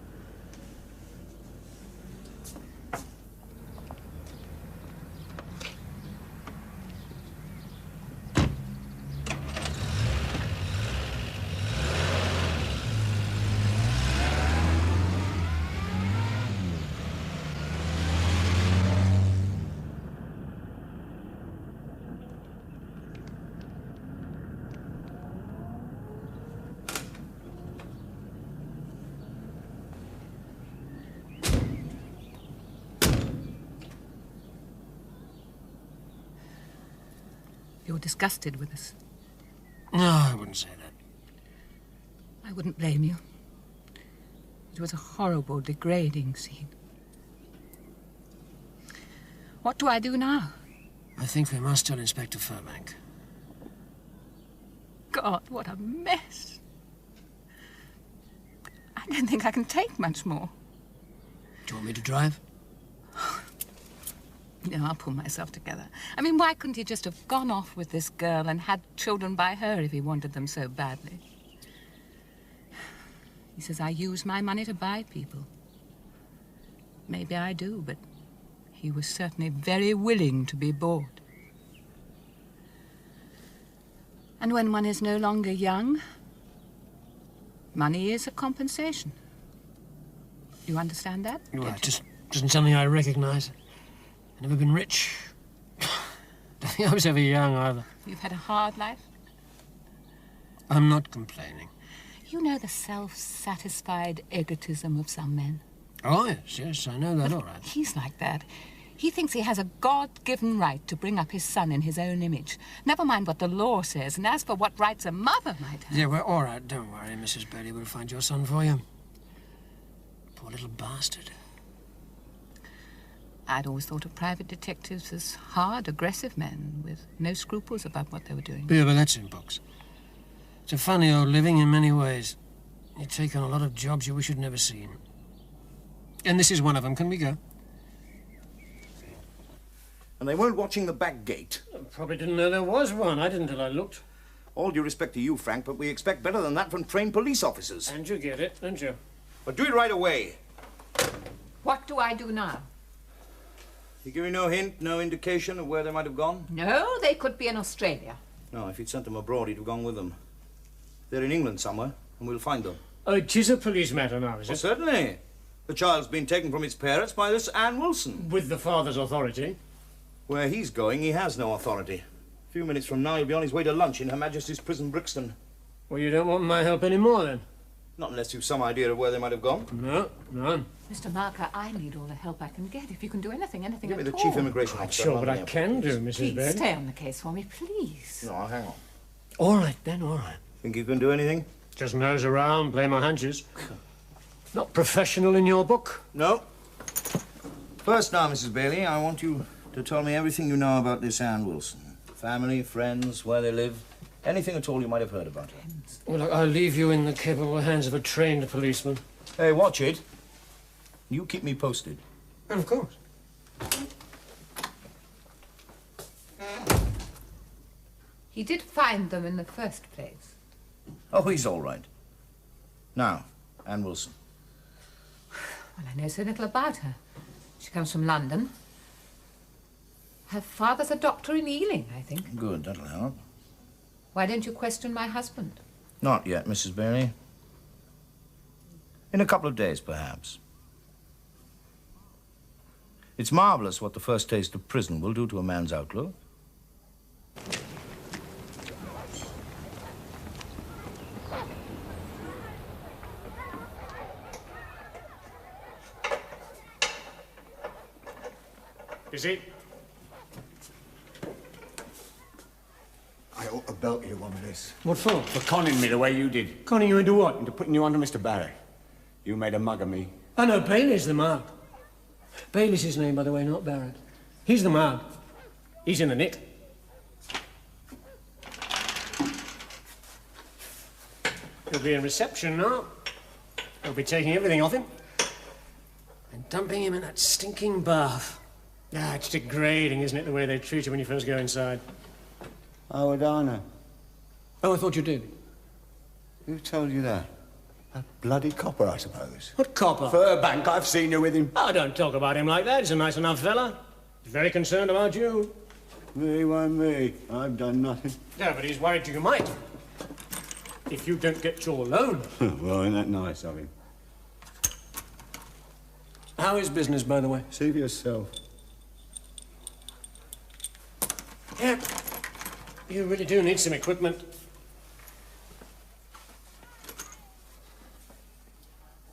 You're disgusted with us. No, I wouldn't say that. I wouldn't blame you. It was a horrible, degrading scene. What do I do now? I think we must tell Inspector Furbank. God, what a mess. I don't think I can take much more. Do you want me to drive? No, I'll pull myself together. I mean, why couldn't he just have gone off with this girl and had children by her if he wanted them so badly? He says I use my money to buy people. Maybe I do, but he was certainly very willing to be bought. And when one is no longer young, money is a compensation. You understand that? Well, it just isn't something I recognize. I've never been rich. Don't think I was ever young, either. You've had a hard life? I'm not complaining. You know the self-satisfied egotism of some men. Oh, yes, I know that, But all right. He's like that. He thinks he has a God-given right to bring up his son in his own image. Never mind what the law says, and as for what rights a mother might have... Yeah, well, all right, don't worry, Mrs. Bailey. We'll find your son for you. Poor little bastard. I'd always thought of private detectives as hard, aggressive men with no scruples about what they were doing. Yeah, but that's in books. It's a funny old living in many ways. You take on a lot of jobs you wish you'd never seen. And this is one of them. Can we go? And they weren't watching the back gate. I probably didn't know there was one. I didn't until I looked. All due respect to you, Frank, but we expect better than that from trained police officers. And you get it, don't you? But do it right away. What do I do now? You give me no hint, no indication of where they might have gone? No, they could be in Australia. No, if he'd sent them abroad, he'd have gone with them. They're in England somewhere, and we'll find them. Oh, it is a police matter now, is it? Well, certainly. The child's been taken from its parents by this Anne Wilson. With the father's authority? Where he's going, he has no authority. A few minutes from now, he'll be on his way to lunch in Her Majesty's Prison, Brixton. Well, you don't want my help any more, then? Not unless you've some idea of where they might have gone. No, none. Mr. Marker, I need all the help I can get. If you can do anything at all. Give me the Chief Immigration Officer. Sure, what I can do, Mrs. Please Bailey. stay on the case for me, please. No, hang on. All right, then, all right. Think you can do anything? Just nose around, play my hunches. Not professional in your book? No. First now, Mrs. Bailey, I want you to tell me everything you know about this Anne Wilson. Family, friends, where they live, anything at all you might have heard about her. Well, look, I'll leave you in the capable hands of a trained policeman. Hey, watch it. You keep me posted. Of course. He did find them in the first place. Oh, he's all right. Now, Anne Wilson. Well, I know so little about her. She comes from London. Her father's a doctor in Ealing, I think. Good, that'll help. Why don't you question my husband? Not yet, Mrs. Bailey. In a couple of days, perhaps. It's marvelous what the first taste of prison will do to a man's outlook. Is it? I ought to belt you on this. What for? For conning me the way you did. Conning you into what? Into putting you under Mr. Barry. You made a mug of me. I know Bailey's the mug. Bailey's his name, by the way, not Barrett. He's the mug. He's in the nick. He'll be in reception now. They'll be taking everything off him and dumping him in that stinking bath. Ah, it's degrading, isn't it, the way they treat you when you first go inside? How would I know? Oh, I thought you did. Who told you that? That bloody copper, I suppose. What copper? Furbank, I've seen you with him. Oh, don't talk about him like that. He's a nice enough fella. He's very concerned about you. Me, why me? I've done nothing. Yeah, but he's worried you might. If you don't get your loan. Well, ain't that nice of him? How is business, by the way? See for yourself. Yeah, you really do need some equipment.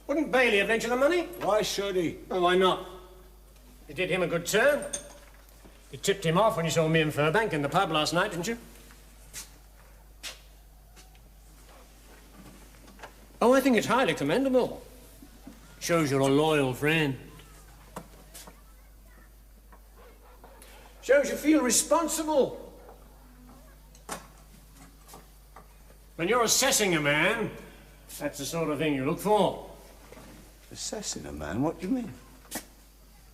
Wouldn't Bailey have lent you the money? Why should he? Oh, why not? You did him a good turn. You tipped him off when you saw me and Furbank in the pub last night, didn't you? Oh, I think it's highly commendable. Shows you're a loyal friend. Shows you feel responsible. When you're assessing a man, that's the sort of thing you look for. Assessing a man? What do you mean?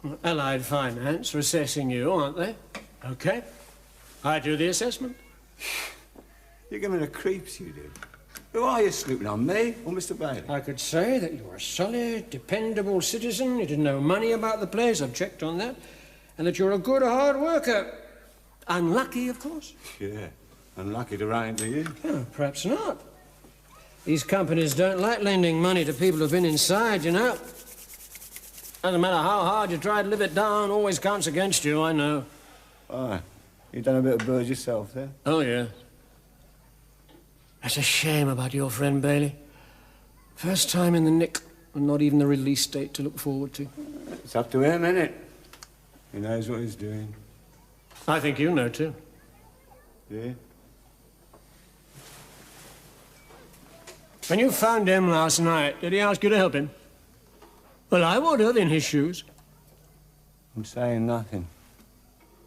Well, Allied Finance are assessing you, aren't they? Okay. I do the assessment. You're giving me the creeps, you do. Who are you, snooping on, me or Mr. Bailey? I could say that you're a solid, dependable citizen. You didn't owe money about the place. I've checked on that. And that you're a good, hard worker. Unlucky, of course. Yeah, unlucky to run into you. Oh, perhaps not. These companies don't like lending money to people who've been inside, you know. Doesn't matter how hard you try to live it down, always counts against you, I know. Aye. You done a bit of bird yourself, then? Oh, yeah. That's a shame about your friend Bailey. First time in the nick, and not even the release date to look forward to. It's up to him, innit? He knows what he's doing. I think you know, too. Yeah? When you found him last night, did he ask you to help him? Well, I would have in his shoes. I'm saying nothing.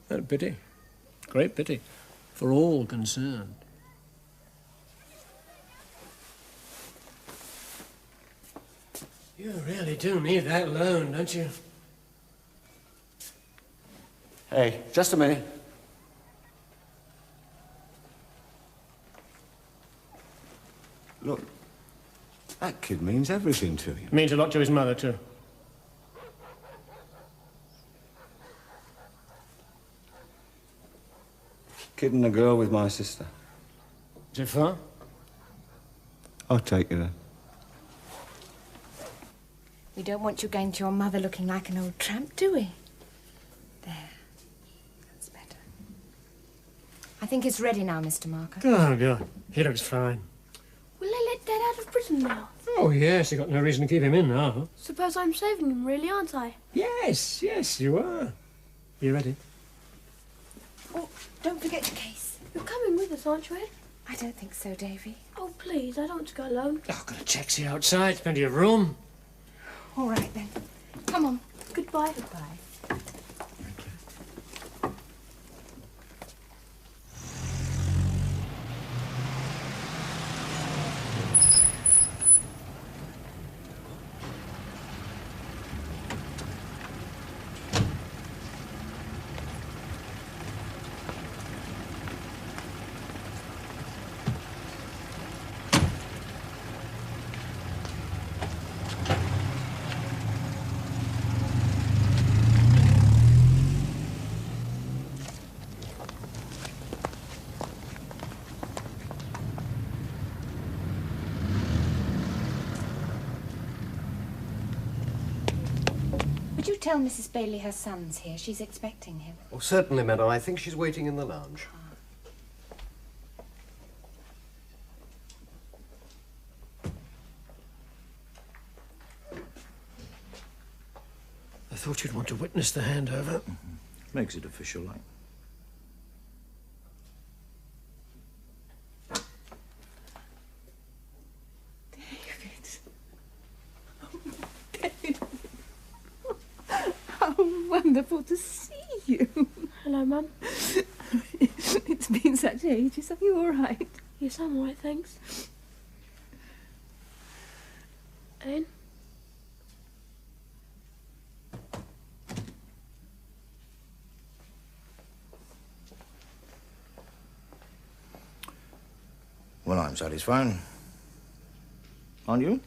A pity. Great pity. For all concerned. You really do need that loan, don't you? Hey, just a minute. Look, that kid means everything to you. Means a lot to his mother, too. Kid and a girl with my sister. Is it far? I'll take you there. We don't want you going to your mother looking like an old tramp, do we? There. That's better. I think it's ready now, Mr. Marker. Oh, good. He looks fine. Will they let Dad out of prison now? Oh, yes, you've got no reason to keep him in now. Suppose I'm saving him, really, aren't I? Yes, yes, you are. You ready? Oh, don't forget your case. You're coming with us, aren't you, Ed? I don't think so, Davy. Oh, please, I don't want to go alone. Oh, I've got a taxi outside, plenty of room. All right, then. Come on. Goodbye. Goodbye. Would you tell Mrs. Bailey her son's here? She's expecting him. Oh, certainly, madam. I think she's waiting in the lounge. I thought you'd want to witness the handover. Makes it official, like. Wonderful to see you. Hello, Mum. It's been such ages. Are you all right? Yes, I'm all right, thanks. Anne? Well, I'm satisfied. Aren't you?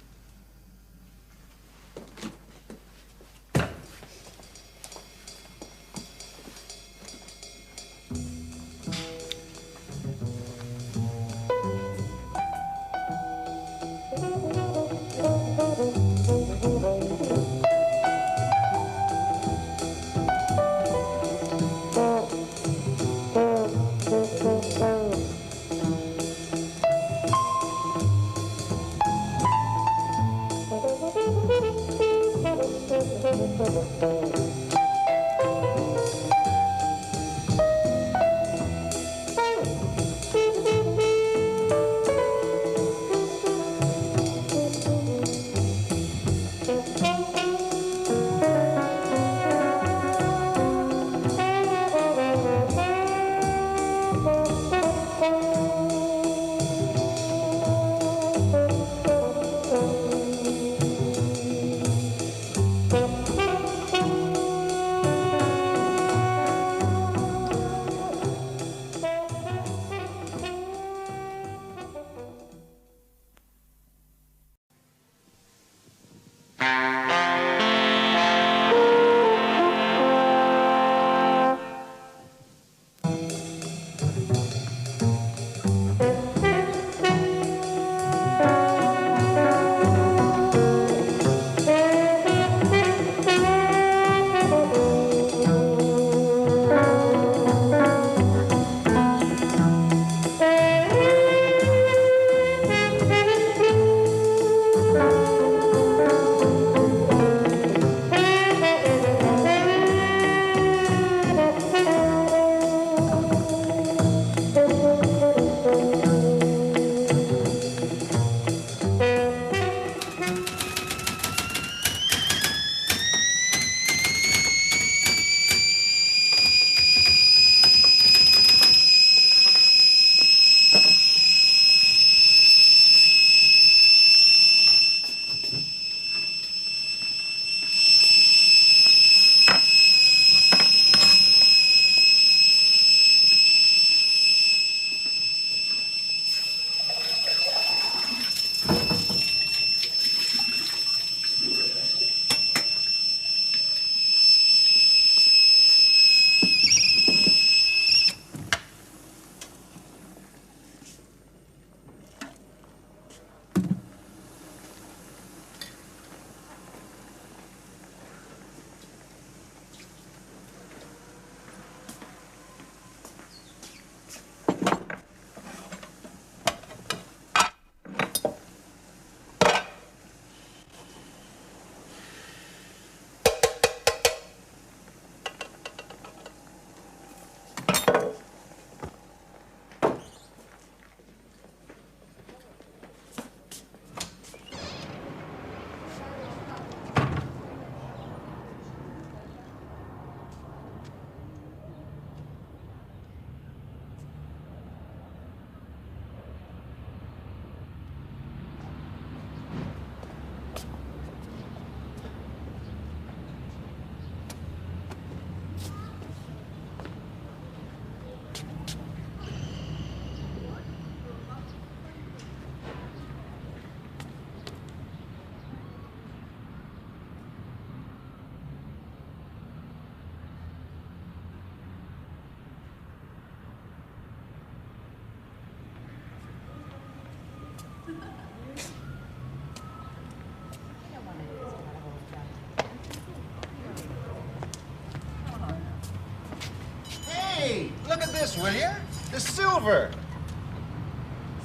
this, will you? The silver.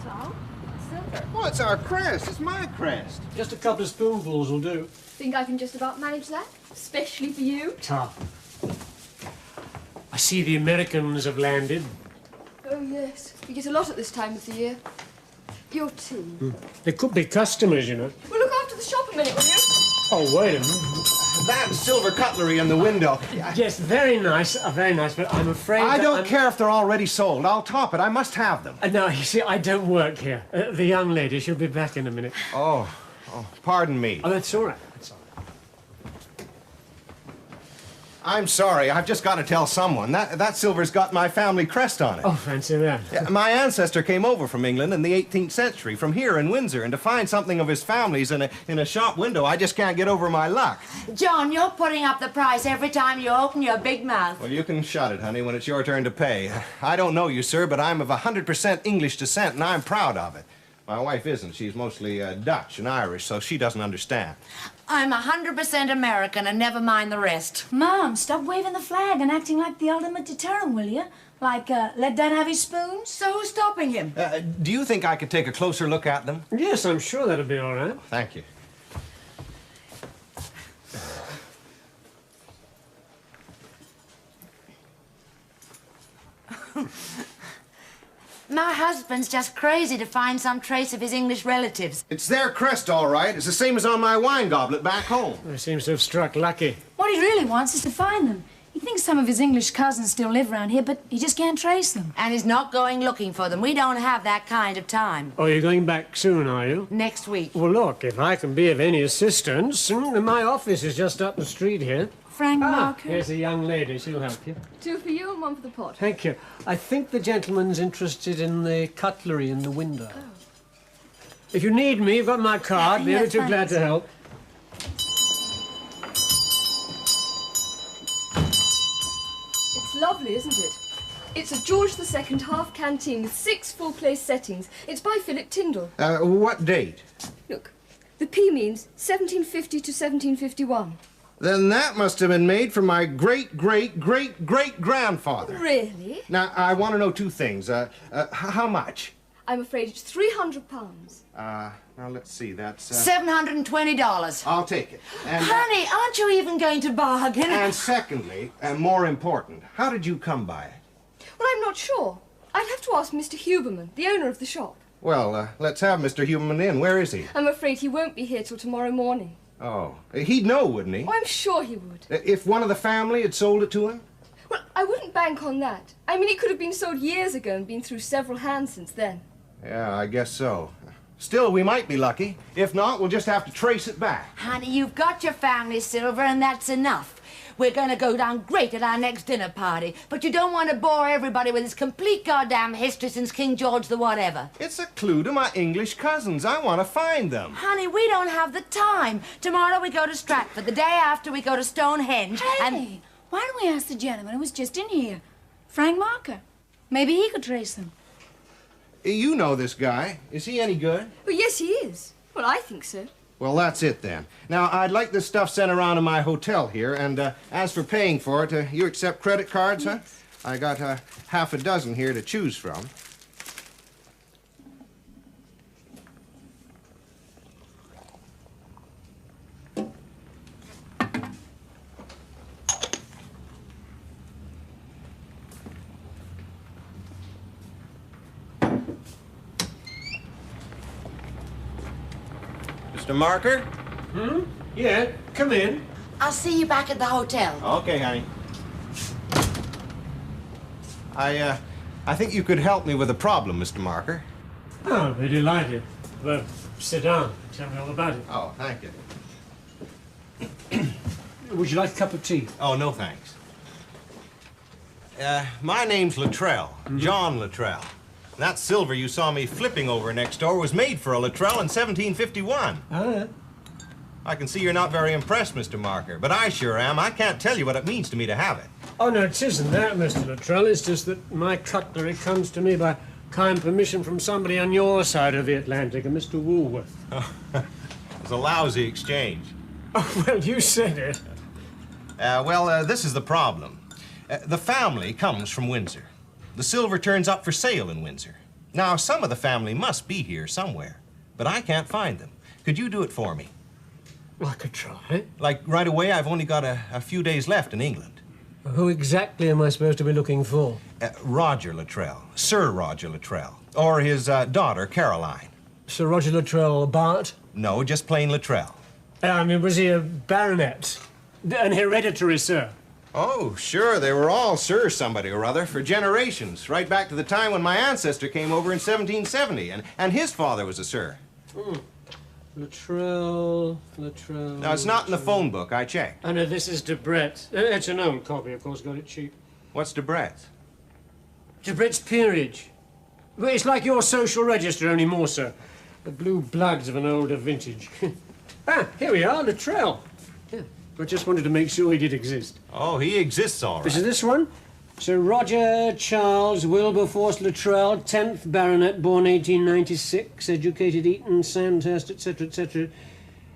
So? Silver. Well, it's our crest. It's my crest. Just a couple of spoonfuls will do. Think I can just about manage that? Especially for you? Tough. I see the Americans have landed. Oh, yes. We get a lot at this time of the year. Your tea. They could be customers, you know. Well, look after the shop a minute, will you? Oh, wait a minute. That silver cutlery in the window. Yes, very nice, but I'm afraid I that don't I'm- care if they're already sold. I'll top it. I must have them. No, you see, I don't work here. The young lady, she'll be back in a minute. Oh, pardon me. Oh, that's all right. That's all right. I'm sorry. I've just got to tell someone. That silver's got my family crest on it. Oh, fancy that. Yeah, my ancestor came over from England in the 18th century, from here in Windsor, and to find something of his family's in a shop window, I just can't get over my luck. John, you're putting up the price every time you open your big mouth. Well, you can shut it, honey, when it's your turn to pay. I don't know you, sir, but I'm of 100% English descent, and I'm proud of it. My wife isn't. She's mostly Dutch and Irish, so she doesn't understand. I'm 100% American, and never mind the rest. Mom, stop waving the flag and acting like the ultimate deterrent, will you? Like, let Dad have his spoons? So who's stopping him? Do you think I could take a closer look at them? Yes, I'm sure that'll be all right. Thank you. My husband's just crazy to find some trace of his English relatives. It's their crest, all right. It's the same as on my wine goblet back home. He seems to have struck lucky. What he really wants is to find them. He thinks some of his English cousins still live around here, but he just can't trace them. And he's not going looking for them. We don't have that kind of time. Oh, you're going back soon, are you? Next week. Well, look, if I can be of any assistance, my office is just up the street here. Frank Marker. Here's a young lady. She'll help you. 2 for you and 1 for the pot. Thank you. I think the gentleman's interested in the cutlery in the window. Oh. If you need me, you've got my card. Be Yeah, ever too glad thanks. to help. It's lovely, isn't it? It's a George II half canteen with 6 full-place settings. It's by Philip Tyndall. What date? Look, the P means 1750 to 1751. Then that must have been made for my great-great-great-great-grandfather. Really? Now, I want to know 2 things. How much? I'm afraid it's £300. Now, let's see, that's... $720. I'll take it. And, Honey, aren't you even going to bargain? and secondly, and more important, how did you come by it? Well, I'm not sure. I'd have to ask Mr. Huberman, the owner of the shop. Well, let's have Mr. Huberman in. Where is he? I'm afraid he won't be here till tomorrow morning. Oh, he'd know, wouldn't he? Oh, I'm sure he would. If one of the family had sold it to him? Well, I wouldn't bank on that. I mean, it could have been sold years ago and been through several hands since then. Yeah, I guess so. Still, we might be lucky. If not, we'll just have to trace it back. Honey, you've got your family silver, and that's enough. We're going to go down great at our next dinner party, but you don't want to bore everybody with this complete goddamn history since King George the whatever. It's a clue to my English cousins. I want to find them. Honey, we don't have the time. Tomorrow we go to Stratford. The day after we go to Stonehenge. Hey, why don't we ask the gentleman who was just in here? Frank Marker. Maybe he could trace them. You know this guy. Is he any good? Well, yes, he is. Well, I think so. Well, that's it then. Now, I'd like this stuff sent around to my hotel here, and as for paying for it, you accept credit cards, huh? I got half a dozen here to choose from. Mr. Marker? Yeah, come in. I'll see you back at the hotel. Okay, honey. I think you could help me with a problem, Mr. Marker. Oh, I'll be delighted. Well, sit down. Tell me all about it. Oh, thank you. Would you like a cup of tea? Oh, no thanks. My name's Luttrell, John Luttrell. That silver you saw me flipping over next door was made for a Luttrell in 1751. Ah. I can see you're not very impressed, Mr. Marker, but I sure am. I can't tell you what it means to me to have it. Oh, no, it isn't that, Mr. Luttrell. It's just that my cutlery comes to me by kind permission from somebody on your side of the Atlantic, a Mr. Woolworth. It's a lousy exchange. Oh, well, you said it. This is the problem. The family comes from Windsor. the silver turns up for sale in Windsor. Now, some of the family must be here somewhere, but I can't find them. Could you do it for me? I could try. Like, right away, I've only got a few days left in England. Who exactly am I supposed to be looking for? Roger Luttrell, Sir Roger Luttrell, or his daughter, Caroline. Sir Roger Luttrell Bart? No, just plain Luttrell. I mean, was he a baronet? An hereditary sir? Oh, sure, they were all Sir somebody or other for generations, right back to the time when my ancestor came over in 1770, and his father was a Sir. Luttrell... No, it's not in the phone book, I checked. I know, this is Debrett's. It's an old copy, of course, got it cheap. What's Debrett's? Debrett's peerage. Well, it's like your social register, only more so. The blue bloods of an older vintage. Here we are, Luttrell. Yeah, I just wanted to make sure he did exist. Oh, he exists all right. This is this one? Sir Roger Charles Wilberforce Luttrell, 10th Baronet, born 1896, educated Eton, Sandhurst, etc., etc.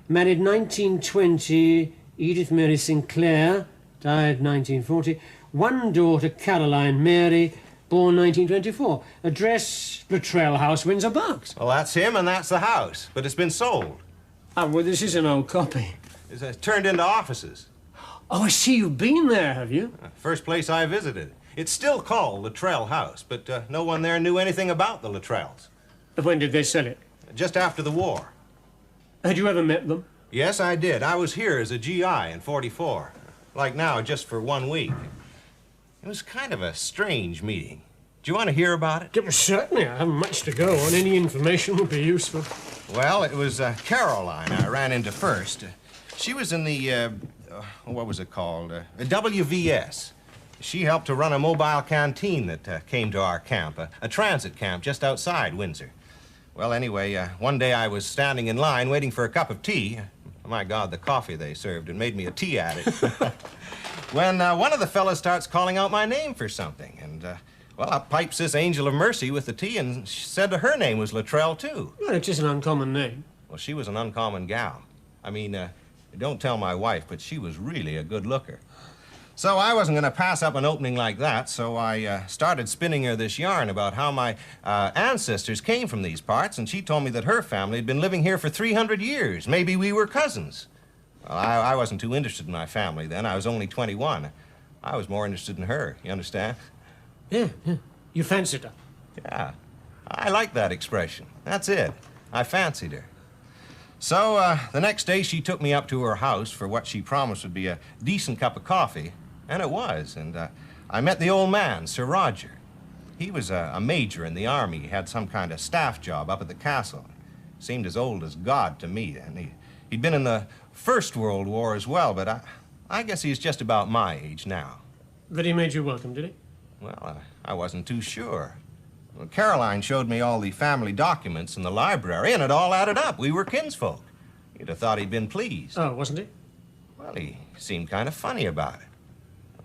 Married 1920, Edith Mary Sinclair, died 1940. One daughter, Caroline Mary, born 1924. Address, Luttrell House, Windsor Barks. Well, that's him and that's the house, but it's been sold. Oh, well, this is an old copy. It's turned into offices. Oh, I see you've been there, have you? First place I visited. It's still called Luttrell House, but no one there knew anything about the Luttrells. When did they sell it? Just after the war. Had you ever met them? Yes, I did. I was here as a GI in '44. Like now, just for 1 week. It was kind of a strange meeting. Do you want to hear about it? Certainly. I haven't much to go on. Any information would be useful. Well, it was Caroline I ran into first. She was in the, what was it called? WVS. She helped to run a mobile canteen that came to our camp, a transit camp just outside Windsor. Well, anyway, one day I was standing in line waiting for a cup of tea. My God, the coffee they served, it made me a tea addict. When one of the fellas starts calling out my name for something, and, well, up pipes this angel of mercy with the tea, and she said her name was Luttrell, too. Well, it's just an uncommon name. Well, she was an uncommon gal. I mean, don't tell my wife, but she was really a good looker. So I wasn't going to pass up an opening like that, so I started spinning her this yarn about how my ancestors came from these parts, and she told me that her family had been living here for 300 years. Maybe we were cousins. Well, I wasn't too interested in my family then. I was only 21. I was more interested in her, you understand? Yeah. You fancied her? Yeah. I like that expression. That's it. I fancied her. So, the next day she took me up to her house for what she promised would be a decent cup of coffee, and it was, and I met the old man, Sir Roger. He was a major in the army. He had some kind of staff job up at the castle. Seemed as old as God to me, and he'd been in the First World War as well, but I guess he's just about my age now. But he made you welcome, did he? Well, I wasn't too sure. Well, Caroline showed me all the family documents in the library, and it all added up. We were kinsfolk. You'd have thought he'd been pleased. Oh, wasn't he? Well, he seemed kind of funny about it.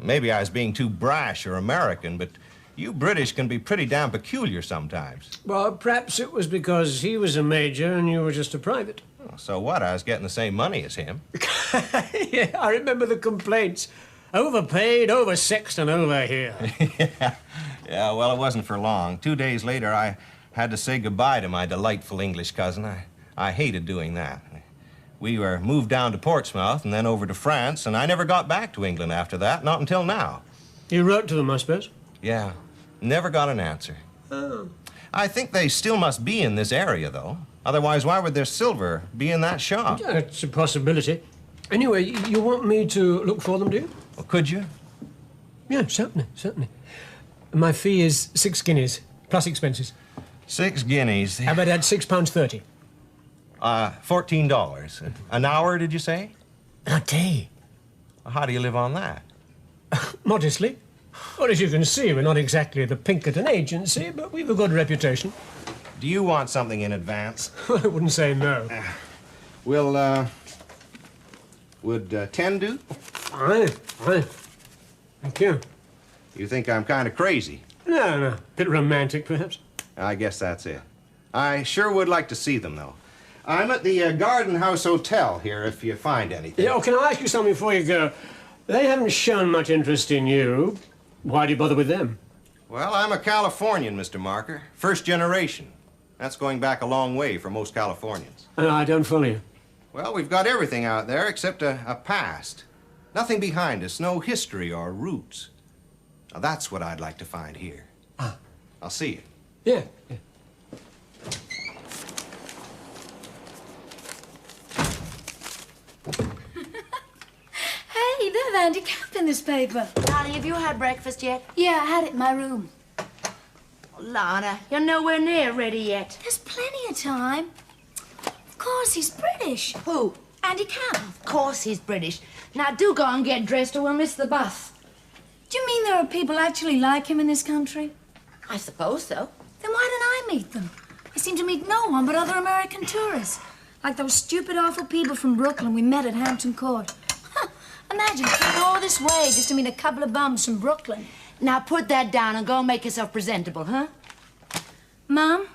Maybe I was being too brash or American, but you British can be pretty damn peculiar sometimes. Well, perhaps it was because he was a major and you were just a private. Well, so what? I was getting the same money as him. Yeah, I remember the complaints. Overpaid, oversexed, and over here. Yeah, well, it wasn't for long. 2 days later, I had to say goodbye to my delightful English cousin. I hated doing that. We were moved down to Portsmouth and then over to France, and I never got back to England after that, not until now. You wrote to them, I suppose? Yeah, never got an answer. Oh. I think they still must be in this area, though. Otherwise, why would their silver be in that shop? Yeah, it's a possibility. Anyway, you want me to look for them, do you? Well, could you? Yeah, certainly. My fee is 6 guineas, plus expenses. 6 guineas? How about that, £6.30? $14. An hour, did you say? A day. How do you live on that? Modestly. Well, as you can see, we're not exactly the Pinkerton agency, but we've a good reputation. Do you want something in advance? I wouldn't say no. Would 10 do? Fine. Thank you. You think I'm kind of crazy? No. Bit romantic, perhaps. I guess that's it. I sure would like to see them, though. I'm at the Garden House Hotel here, if you find anything. Yeah, oh, can I ask you something before you go? They haven't shown much interest in you. Why do you bother with them? Well, I'm a Californian, Mr. Marker. First generation. That's going back a long way for most Californians. I don't follow you. Well, we've got everything out there except a past. Nothing behind us, no history or roots. Now, that's what I'd like to find here. I'll see you. Yeah. Hey, there's Andy Cap in this paper. Darling, have you had breakfast yet? Yeah, I had it in my room. Lana, you're nowhere near ready yet. There's plenty of time. Of course, he's British. Who? Andy Cap. Of course he's British. Now do go and get dressed or we'll miss the bus. Do you mean there are people actually like him in this country? I suppose so. Then why didn't I meet them? I seem to meet no one but other American tourists. Like those stupid, awful people from Brooklyn we met at Hampton Court. Huh, imagine coming all this way just to meet a couple of bums from Brooklyn. Now put that down and go and make yourself presentable, huh? Mom,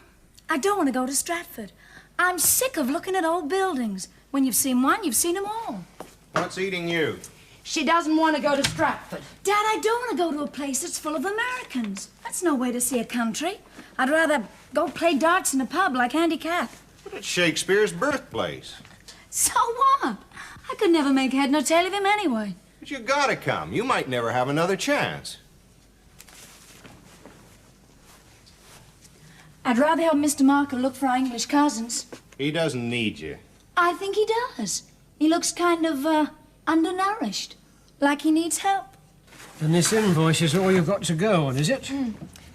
I don't want to go to Stratford. I'm sick of looking at old buildings. When you've seen one, you've seen them all. What's eating you? She doesn't want to go to Stratford. Dad, I don't want to go to a place that's full of Americans. That's no way to see a country. I'd rather go play darts in a pub like Andy Cap. But it's Shakespeare's birthplace. So what? I could never make head nor tail of him anyway. But you gotta come. You might never have another chance. I'd rather help Mr. Marker look for our English cousins. He doesn't need you. I think he does. He looks kind of, undernourished. Like he needs help. And this invoice is all you've got to go on, is it?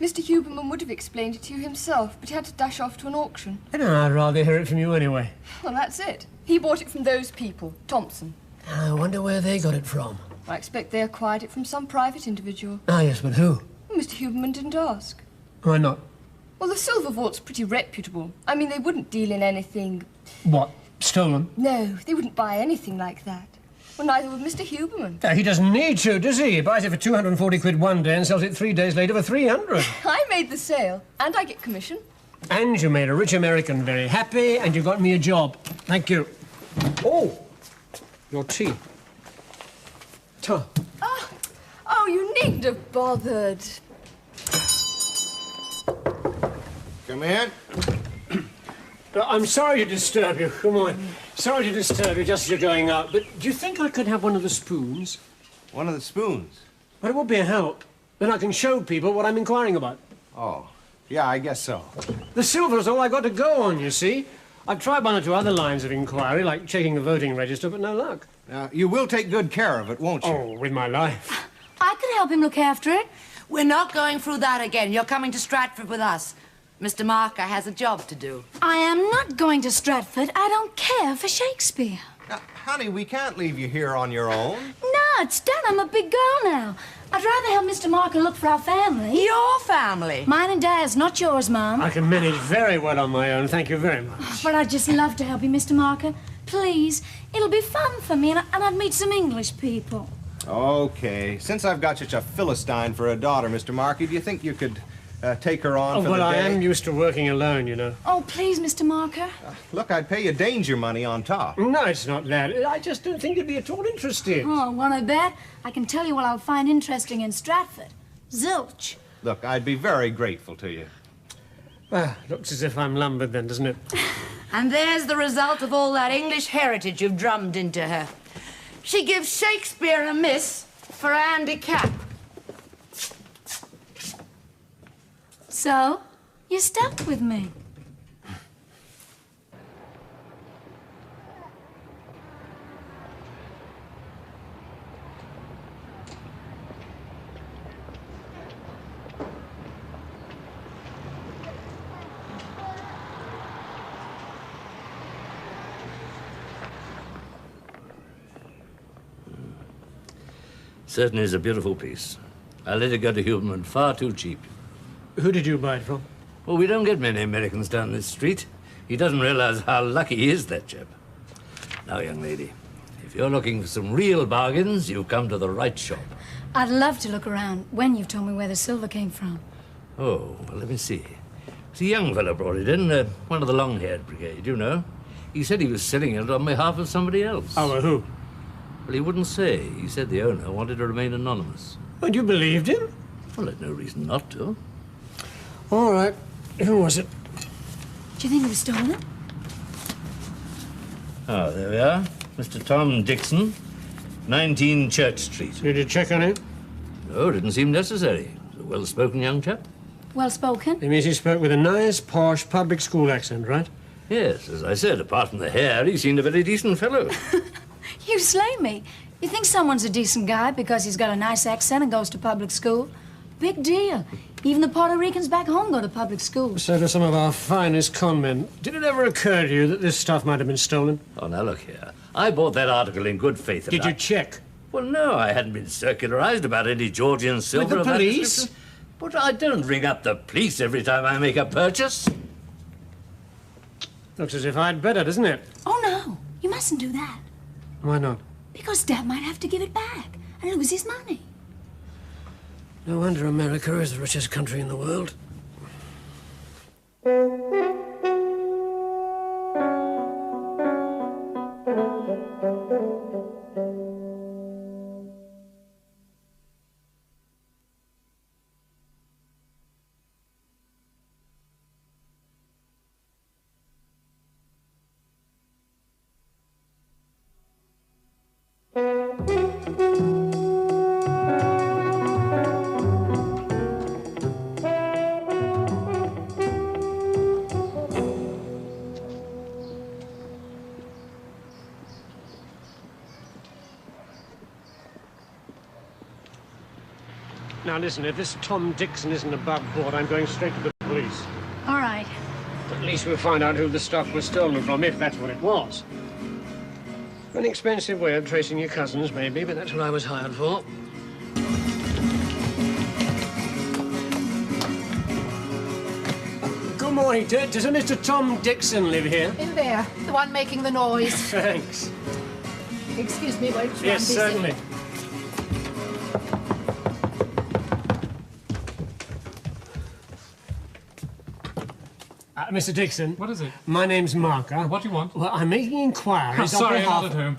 Mr. Huberman would have explained it to you himself, but he had to dash off to an auction. I'd rather hear it from you anyway. Well, that's it. He bought it from those people, Thompson. I wonder where they got it from. I expect they acquired it from some private individual. Ah, yes, but who? Well, Mr. Huberman didn't ask. Why not? Well, the Silver Vault's pretty reputable. I mean, they wouldn't deal in anything... What? Stolen? No, they wouldn't buy anything like that. Well, neither would Mr. Huberman. He doesn't need to, does he? He buys it for 240 quid one day and sells it 3 days later for 300. I made the sale, and I get commission. And you made a rich American very happy, and you got me a job. Thank you. Oh, your tea. Tom. Oh, you needn't have bothered. Come in. I'm sorry to disturb you. Come on. Sorry to disturb you just as you're going out, but do you think I could have one of the spoons? One of the spoons? Well, it would be a help. Then I can show people what I'm inquiring about. Oh, yeah, I guess so. The silver's all I got to go on, you see. I've tried one or two other lines of inquiry, like checking the voting register, but no luck. Now, you will take good care of it, won't you? Oh, with my life. I could help him look after it. We're not going through that again. You're coming to Stratford with us. Mr. Marker has a job to do. I am not going to Stratford. I don't care for Shakespeare. Now, honey, we can't leave you here on your own. No, it's done. I'm a big girl now. I'd rather help Mr. Marker look for our family. Your family? Mine and Dad's, not yours, Mum. I can manage very well on my own, thank you very much. But I'd just love to help you, Mr. Marker. Please. It'll be fun for me, and I'd meet some English people. Okay. Since I've got such a Philistine for a daughter, Mr. Markey, do you think you could take her on for the day? Well, I am used to working alone, you know. Oh, please, Mr. Marker. Look, I'd pay you danger money on top. No, it's not that. I just don't think you'd be at all interested. Oh, want to bet? I can tell you what I'll find interesting in Stratford. Zilch. Look, I'd be very grateful to you. Well, looks as if I'm lumbered then, doesn't it? And there's the result of all that English heritage you've drummed into her. She gives Shakespeare a miss for Andy Cap. So, you're stuck with me. Certainly is a beautiful piece. I let it go to Huberman far too cheap. Who did you buy it from? Well, we don't get many Americans down this street. He doesn't realize how lucky he is, that chap. Now, young lady, if you're looking for some real bargains, you've come to the right shop. I'd love to look around when you've told me where the silver came from. Oh, well, let me see. It's a young fellow brought it in, one of the long-haired brigade, you know. He said he was selling it on behalf of somebody else. Oh, well, who? Well, he wouldn't say. He said the owner wanted to remain anonymous. And you believed him? Well, there's no reason not to. All right. Who was it? Do you think it was stolen? Ah, there we are. Mr. Tom Dixon, 19 Church Street. Did you check on him? No, didn't seem necessary. He's a well-spoken young chap. Well spoken? It means he spoke with a nice, posh, public school accent, right? Yes, as I said, apart from the hair, he seemed a very decent fellow. You slay me. You think someone's a decent guy because he's got a nice accent and goes to public school? Big deal. Even the Puerto Ricans back home go to public school. So do some of our finest con men. Did it ever occur to you that this stuff might have been stolen? Oh, now look here. I bought that article in good faith. Did you check? Well, no, I hadn't been circularized about any Georgian silver. With the police? But I don't ring up the police every time I make a purchase. Looks as if I'd better, doesn't it? Oh, no. You mustn't do that. Why not? Because Dad might have to give it back and lose his money. No wonder America is the richest country in the world. Now listen, if this Tom Dixon isn't above board, I'm going straight to the police. All right. At least we'll find out who the stuff was stolen from, if that's what it was. An expensive way of tracing your cousins, maybe, but that's what I was hired for. Good morning. Does a Mr. Tom Dixon live here? In there, the one making the noise. Thanks. Excuse me, wait. Yes, certainly. Mr. Dixon. What is it? My name's Marker. What do you want? Well, I'm making inquiries on sorry, behalf... I'm not at home.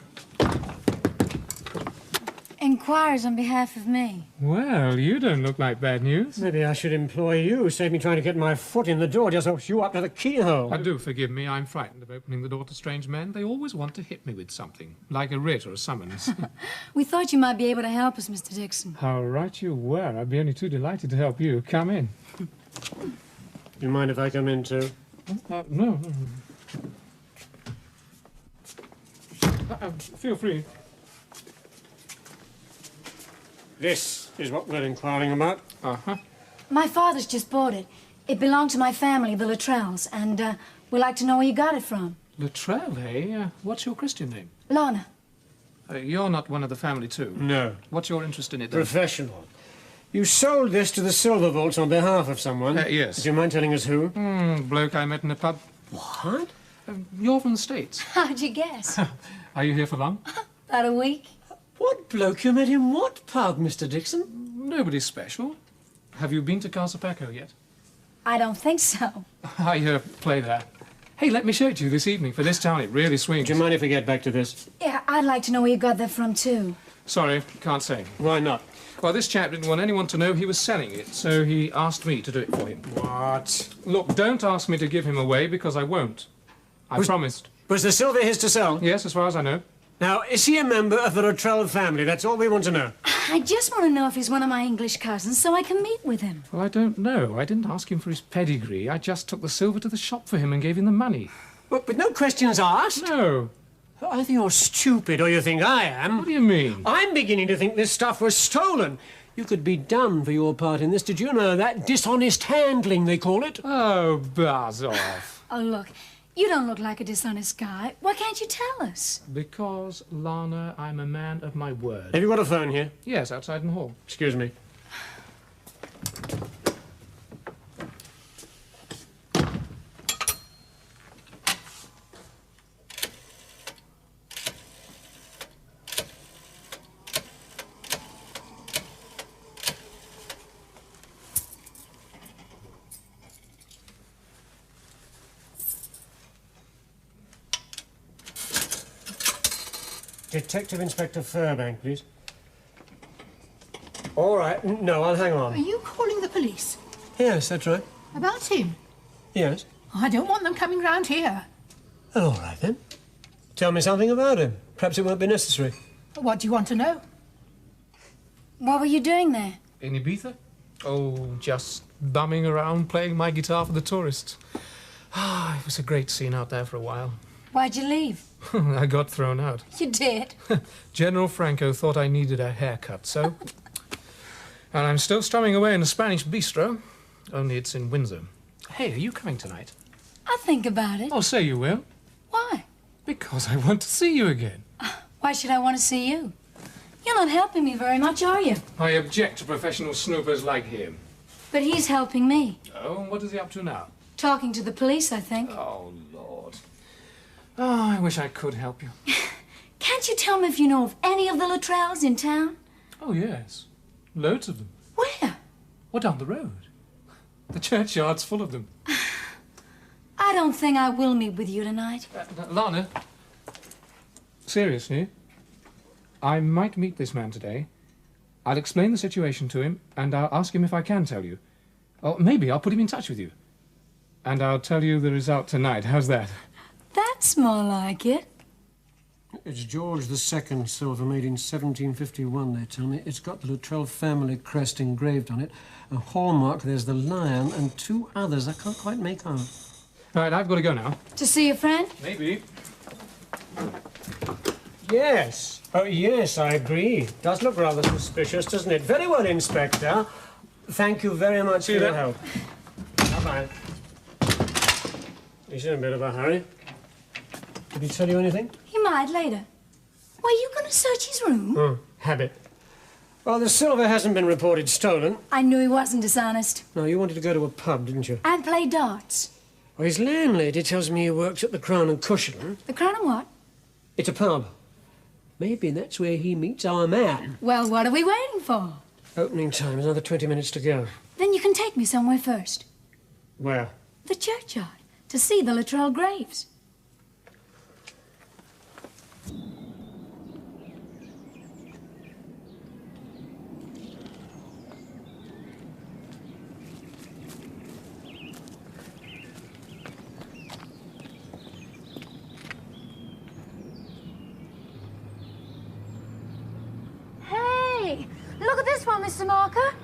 Inquiries on behalf of me. Well, you don't look like bad news. Maybe I should employ you. Save me trying to get my foot in the door just helps you up to the keyhole. Do forgive me. I'm frightened of opening the door to strange men. They always want to hit me with something, like a writ or a summons. We thought you might be able to help us, Mr. Dixon. How right you were. I'd be only too delighted to help you. Come in. You mind if I come in too? No. Feel free. This is what we're inquiring about. Uh-huh. My father's just bought it. It belonged to my family, the Luttrells, and we'd like to know where you got it from. Luttrell, eh? What's your Christian name? Lana. You're not one of the family, too? No. What's your interest in it, then? Professional. You sold this to the Silver Vaults on behalf of someone. Yes. Do you mind telling us who? Bloke I met in a pub. What? You're from the States. How'd you guess? Are you here for long? About a week. What bloke you met in what pub, Mr. Dixon? Nobody special. Have you been to Casa Paco yet? I don't think so. I play there. Hey, let me show it to you this evening. For this town, it really swings. Do you mind if I get back to this? Yeah, I'd like to know where you got that from, too. Sorry, can't say. Why not? Well, this chap didn't want anyone to know he was selling it, so he asked me to do it for him. What? Look, don't ask me to give him away, because I won't. I promised. Was the silver his to sell? Yes, as far as I know. Now, is he a member of the Luttrell family? That's all we want to know. I just want to know if he's one of my English cousins so I can meet with him. Well, I don't know. I didn't ask him for his pedigree. I just took the silver to the shop for him and gave him the money. But with no questions asked? No. Either you're stupid or you think I am. What do you mean? I'm beginning to think this stuff was stolen. You could be done for your part in this. Did you know that? Dishonest handling, they call it. Oh, buzz off. Oh, look, you don't look like a dishonest guy. Why can't you tell us? Because, Lana, I'm a man of my word. Have you got a phone here? Yes, outside in the hall. Excuse me. Detective Inspector Fairbank, please. All right. No, I'll hang on. Are you calling the police? Yes, that's right. About him? Yes. I don't want them coming round here. All right, then. Tell me something about him. Perhaps it won't be necessary. What do you want to know? What were you doing there? In Ibiza? Oh, just bumming around, playing my guitar for the tourists. Ah, it was a great scene out there for a while. Why'd you leave? I got thrown out. You did? General Franco thought I needed a haircut, so... And I'm still strumming away in a Spanish bistro, only it's in Windsor. Hey, are you coming tonight? I'll think about it. Oh, say you will. Why? Because I want to see you again. Why should I want to see you? You're not helping me very much, are you? I object to professional snoopers like him. But he's helping me. Oh, and what is he up to now? Talking to the police, I think. Oh, Lord. Oh, I wish I could help you. Can't you tell me if you know of any of the Luttrells in town? Oh, yes. Loads of them. Where? Well, down the road. The churchyard's full of them. I don't think I will meet with you tonight. Lana, seriously, I might meet this man today. I'll explain the situation to him, and I'll ask him if I can tell you. Or maybe I'll put him in touch with you. And I'll tell you the result tonight. How's that? That's more like it. It's George II, silver, made in 1751, they tell me. It's got the Luttrell family crest engraved on it. A hallmark, there's the lion, and two others I can't quite make out. Right, I've got to go now. To see a friend? Maybe. Yes. Oh, yes, I agree. Does look rather suspicious, doesn't it? Very well, Inspector. Thank you very much for your help. Bye-bye. He's in a bit of a hurry. Did he tell you anything? He might later. Were you going to search his room? Oh, habit. Well, the silver hasn't been reported stolen. I knew he wasn't dishonest. No, you wanted to go to a pub, didn't you? And play darts. Well, his landlady tells me he works at the Crown and Cushion. The Crown and what? It's a pub. Maybe that's where he meets our man. Well, what are we waiting for? Opening time, another 20 minutes to go. Then you can take me somewhere first. Where? The churchyard, to see the Luttrell graves. Hey, look at this one, Mr. Marker.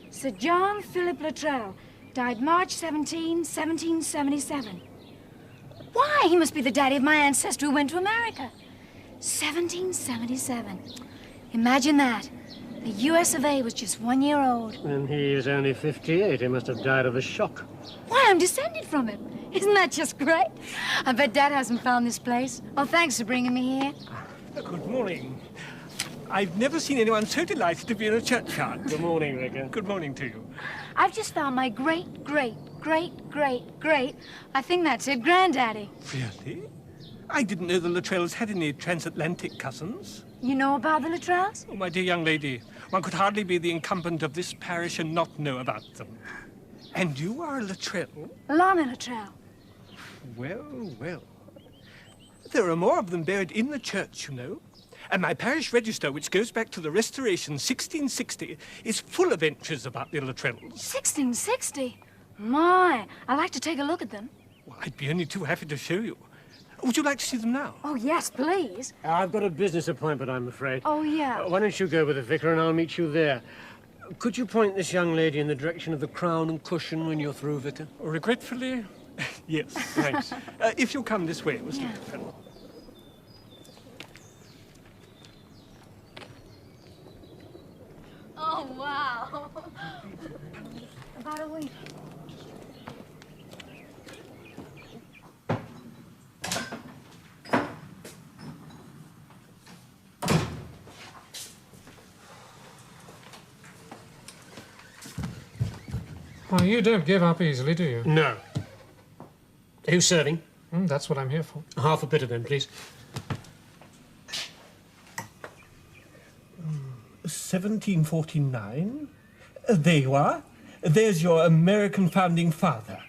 Sir John Philip Luttrell, died March 17, 1777. Why, he must be the daddy of my ancestor who went to America. 1777. Imagine that. The US of A was just 1 year old. And he is only 58. He must have died of a shock. Why, I'm descended from him. Isn't that just great? I bet Dad hasn't found this place. Oh, thanks for bringing me here. Good morning. I've never seen anyone so delighted to be in a churchyard. Good morning, Vicar. Good morning to you. I've just found my great, I think that's it, granddaddy. Really? I didn't know the Luttrells had any transatlantic cousins. You know about the Luttrells? Oh, my dear young lady, one could hardly be the incumbent of this parish and not know about them. And you are a Luttrell? Lana Luttrell. Well, well. There are more of them buried in the church, you know. And my parish register, which goes back to the Restoration 1660, is full of entries about the Luttrells. 1660? My, I'd like to take a look at them. Well, I'd be only too happy to show you. Would you like to see them now? Oh, yes, please. I've got a business appointment, I'm afraid. Oh, yeah. Why don't you go with the vicar and I'll meet you there? Could you point this young lady in the direction of the Crown and Cushion when you're through, Vicar? Regretfully, yes. Thanks. If you'll come this way, Mr. Luttrell. Oh, wow. About a week. Well, you don't give up easily, do you? No. Who's serving? That's what I'm here for. Half a bitter then, please. 1749? There you are. There's your American founding father.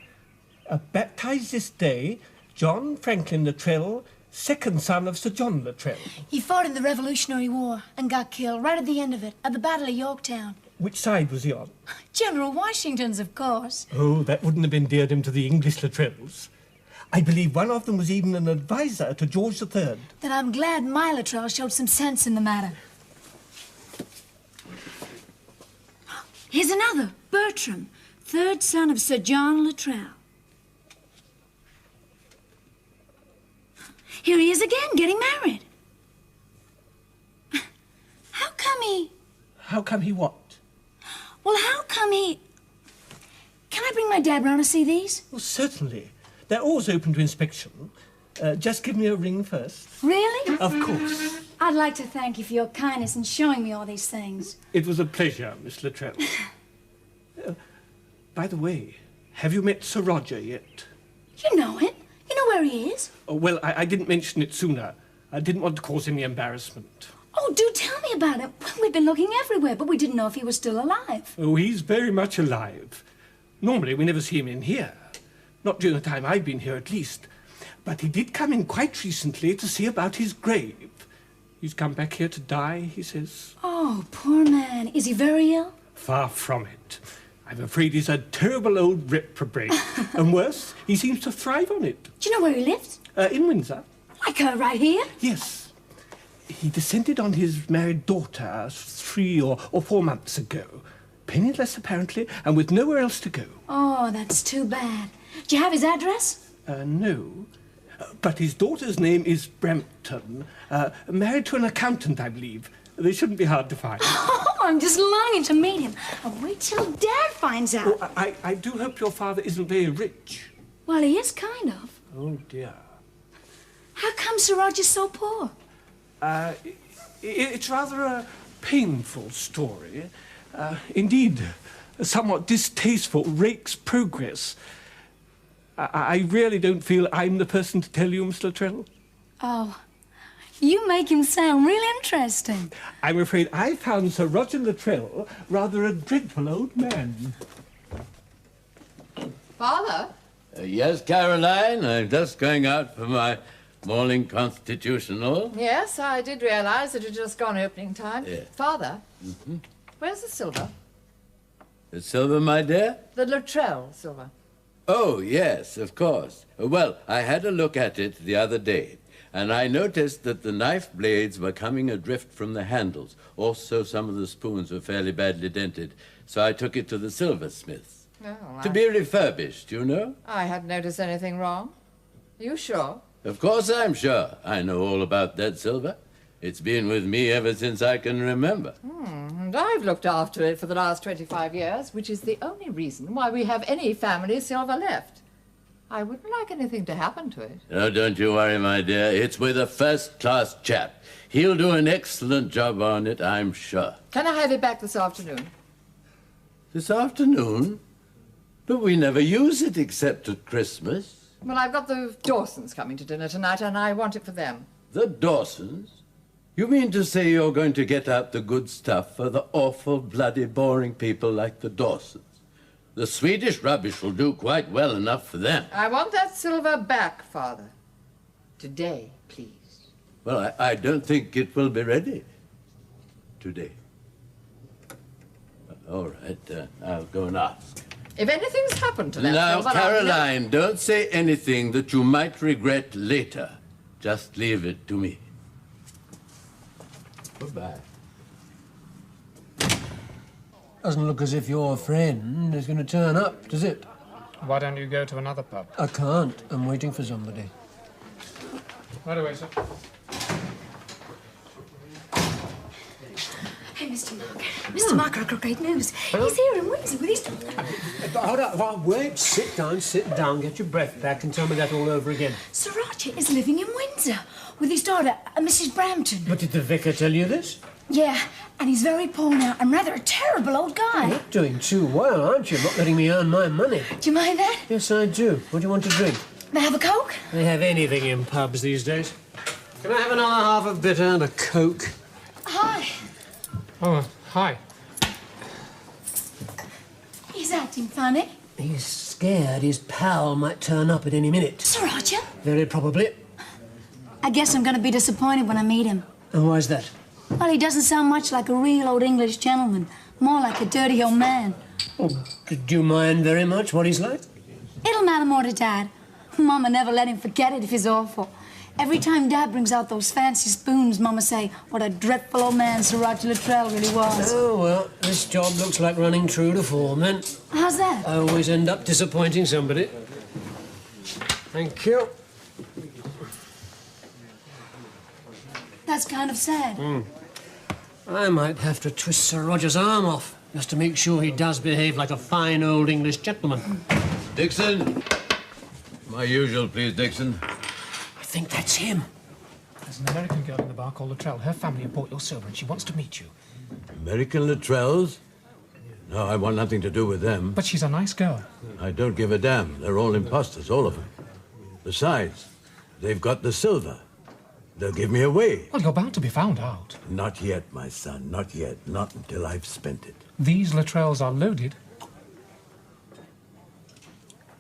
Baptized this day, John Franklin Luttrell, second son of Sir John Luttrell. He fought in the Revolutionary War and got killed right at the end of it, at the Battle of Yorktown. Which side was he on? General Washington's, of course. Oh, that wouldn't have endeared him to the English Luttrells. I believe one of them was even an advisor to George III. Then I'm glad my Luttrell showed some sense in the matter. Here's another, Bertram, third son of Sir John Luttrell. Here he is again, getting married. How come he... How come he what? Well, how come he... Can I bring my dad round to see these? Well, certainly. They're always open to inspection. Just give me a ring first. Really? Of course. I'd like to thank you for your kindness in showing me all these things. It was a pleasure, Miss Luttrell. By the way, have you met Sir Roger yet? You know him. You know where he is. Oh, well, I didn't mention it sooner. I didn't want to cause any embarrassment. Oh, do tell me about him. Well, we've been looking everywhere, but we didn't know if he was still alive. Oh, he's very much alive. Normally, we never see him in here. Not during the time I've been here, at least. But he did come in quite recently to see about his grave. He's come back here to die, he says. Oh, poor man. Is he very ill? Far from it. I'm afraid he's a terrible old reprobate. And worse, he seems to thrive on it. Do you know where he lives? In Windsor. Like her right here? Yes. He descended on his married daughter 3 or 4 months ago. Penniless, apparently, and with nowhere else to go. Oh, that's too bad. Do you have his address? No. But his daughter's name is Brampton. Married to an accountant, I believe. They shouldn't be hard to find. Oh, I'm just longing to meet him. I'll wait till Dad finds out. Oh, I do hope your father isn't very rich. Well, he is kind of. Oh, dear. How come Sir Roger's so poor? It's rather a painful story. Indeed, a somewhat distasteful rake's progress. I really don't feel I'm the person to tell you, Miss Luttrell. Oh, you make him sound really interesting. I'm afraid I found Sir Roger Luttrell rather a dreadful old man. Father? Yes, Caroline, I'm just going out for my morning constitutional. Yes, I did realise it had just gone opening time. Yeah. Father, Mm-hmm. where's the silver? The silver, my dear? The Luttrell silver. Oh, yes, of course. Well, I had a look at it the other day, and I noticed that the knife blades were coming adrift from the handles. Also, some of the spoons were fairly badly dented, so I took it to the silversmith's. Oh, To be refurbished, you know? I hadn't noticed anything wrong. Are you sure? Of course I'm sure. I know all about that silver. It's been with me ever since I can remember. And I've looked after it for the last 25 years, which is the only reason why we have any family silver left. I wouldn't like anything to happen to it. Oh, don't you worry, my dear. It's with a first-class chap. He'll do an excellent job on it, I'm sure. Can I have it back this afternoon? This afternoon? But we never use it except at Christmas. Well, I've got the Dawsons coming to dinner tonight, and I want it for them. The Dawsons? You mean to say you're going to get out the good stuff for the awful, bloody, boring people like the Dawsons? The Swedish rubbish will do quite well enough for them. I want that silver back, Father. Today, please. Well, I don't think it will be ready today. All right, I'll go and ask. If anything's happened to that Now, silver... Caroline, don't say anything that you might regret later. Just leave it to me. Goodbye. Doesn't look as if your friend is going to turn up, does it? Why don't you go to another pub? I can't. I'm waiting for somebody. Right away, sir. Hey, Mr. Marker. Mr. Marker, I've got great news. He's here in Windsor with his daughter. Hold on, wait. Sit down, get your breath back and tell me that all over again. Sir Roger is living in Windsor with his daughter, Mrs. Brampton. But did the vicar tell you this? Yeah, and he's very poor now and rather a terrible old guy. You're not doing too well, aren't you? Not letting me earn my money. Do you mind that? Yes, I do. What do you want to drink? May I have a Coke? They have anything in pubs these days. Can I have another half of bitter and a Coke? Hi. Oh, hi. He's acting funny. He's scared his pal might turn up at any minute. Sir Roger? Very probably. I guess I'm going to be disappointed when I meet him. And why is that? Well, he doesn't sound much like a real old English gentleman. More like a dirty old man. Oh, do you mind very much what he's like? It'll matter more to Dad. Mama never let him forget it if he's awful. Every time Dad brings out those fancy spoons, Mama say, what a dreadful old man Sir Roger Luttrell really was. Oh, well, this job looks like running true to form, then. How's that? I always end up disappointing somebody. Thank you. That's kind of sad. I might have to twist Sir Roger's arm off, just to make sure he does behave like a fine old English gentleman. Dixon. My usual, please, Dixon. I think that's him. There's an American girl in the bar called Luttrell. Her family have bought your silver and she wants to meet you. American Luttrells? No, I want nothing to do with them. But she's a nice girl. I don't give a damn. They're all imposters, all of them. Besides, they've got the silver. They'll give me away. Well, you're bound to be found out. Not yet, my son, not yet. Not until I've spent it. These Luttrells are loaded.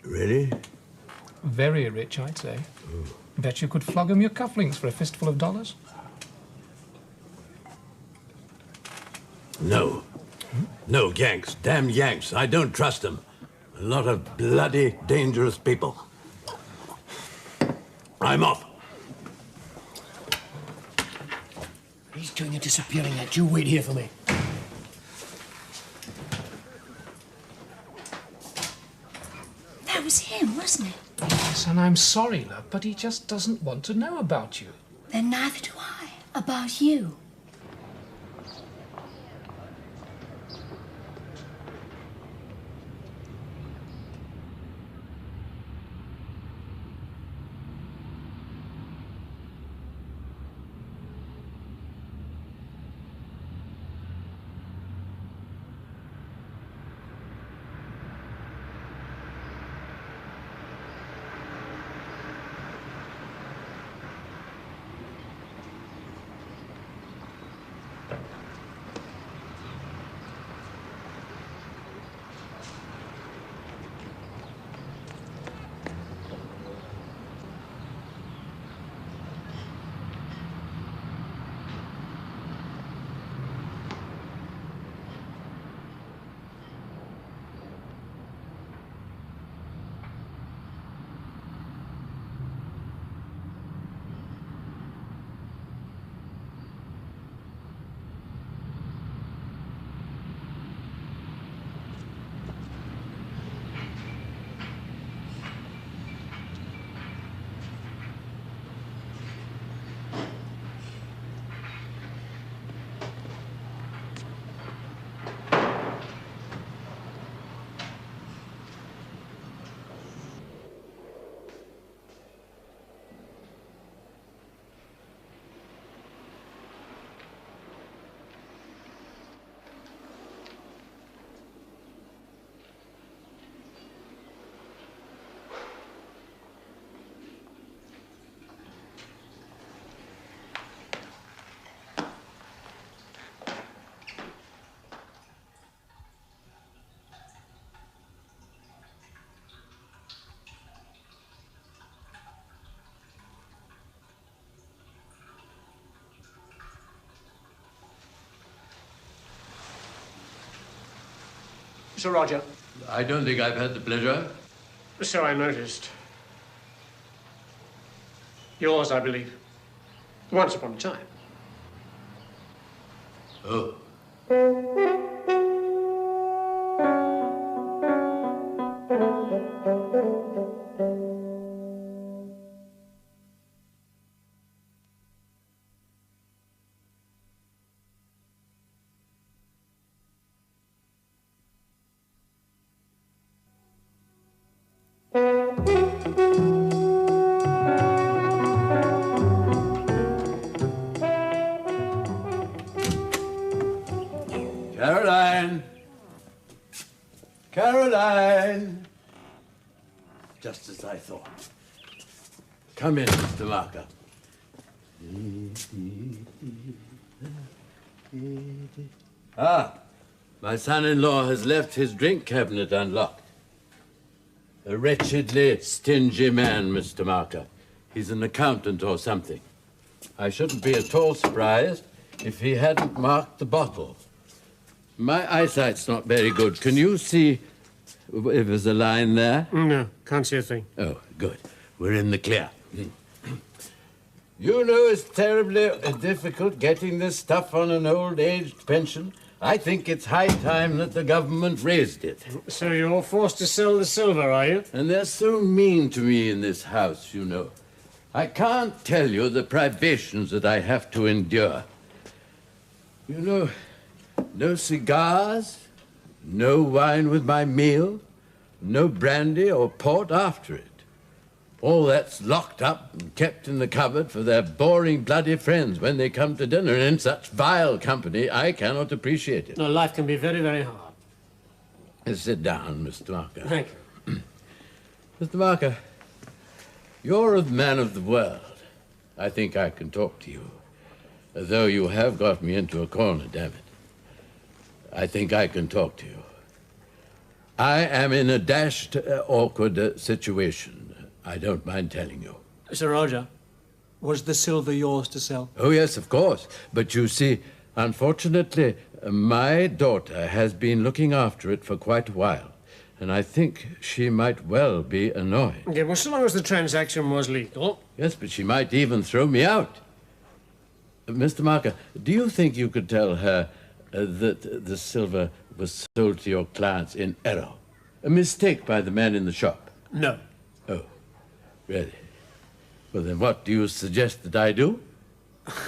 Really? Very rich, I'd say. Bet you could flog 'em your cufflinks for a fistful of dollars. No. No, Yanks. Damn Yanks. I don't trust them. A lot of bloody, dangerous people. I'm off. He's doing a disappearing act. You wait here for me. That was him, wasn't it? Yes, and I'm sorry, love, but he just doesn't want to know about you. Then neither do I. About you. Sir Roger. I don't think I've had the pleasure. So I noticed. Yours, I believe. Once upon a time. Oh. Caroline! Caroline! Just as I thought. Come in, Mr. Marker. Ah, my son-in-law has left his drink cabinet unlocked. A wretchedly stingy man, Mr. Marker. He's an accountant or something. I shouldn't be at all surprised if he hadn't marked the bottle. My eyesight's not very good. Can you see if there's a line there? No, can't see a thing. Oh, good. We're in the clear. You know it's terribly difficult getting this stuff on an old-aged pension. I think it's high time that the government raised it. So you're forced to sell the silver, are you? And they're so mean to me in this house, you know. I can't tell you the privations that I have to endure. You know, no cigars, no wine with my meal, no brandy or port after it. All that's locked up and kept in the cupboard for their boring bloody friends when they come to dinner, and in such vile company I cannot appreciate it. No, life can be very, very hard. Sit down, Mr. Marker. Thank you. Mr. Marker, you're a man of the world. I think I can talk to you. Though you have got me into a corner, damn it. I think I can talk to you. I am in a dashed, awkward situation. I don't mind telling you. Sir Roger, was the silver yours to sell? Oh, yes, of course. But you see, unfortunately, my daughter has been looking after it for quite a while, and I think she might well be annoyed. Yeah, well, so long as the transaction was legal. Yes, but she might even throw me out. Mr. Marker, do you think you could tell her that the silver was sold to your clients in error? A mistake by the man in the shop? No. Oh, really? Well, then what do you suggest that I do?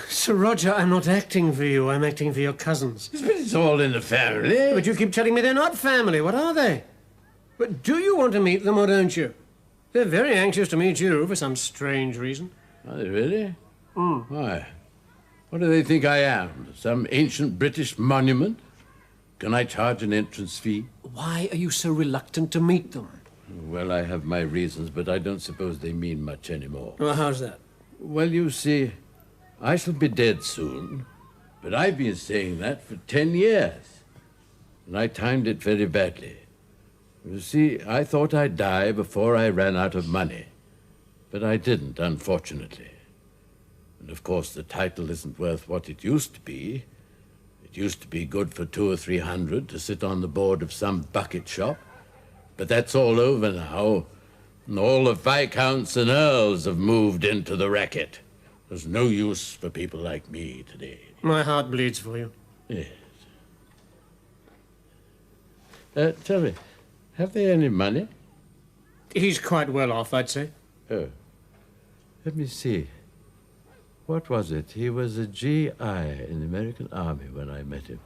Sir Roger, I'm not acting for you. I'm acting for your cousins. But it's all in the family. But you keep telling me they're not family. What are they? But do you want to meet them or don't you? They're very anxious to meet you for some strange reason. Are they really? Why? What do they think I am? Some ancient British monument? Can I charge an entrance fee? Why are you so reluctant to meet them? Well, I have my reasons, but I don't suppose they mean much anymore. Well, how's that? Well, you see, I shall be dead soon, but I've been saying that for 10 years, and I timed it very badly. You see, I thought I'd die before I ran out of money, but I didn't, unfortunately. And of course, the title isn't worth what it used to be. It used to be good for 200 or 300 to sit on the board of some bucket shop. But that's all over now. And all the viscounts and earls have moved into the racket. There's no use for people like me today. My heart bleeds for you. Yes. Tell me, have they any money? He's quite well off, I'd say. Oh. Let me see. What was it? He was a GI in the American Army when I met him.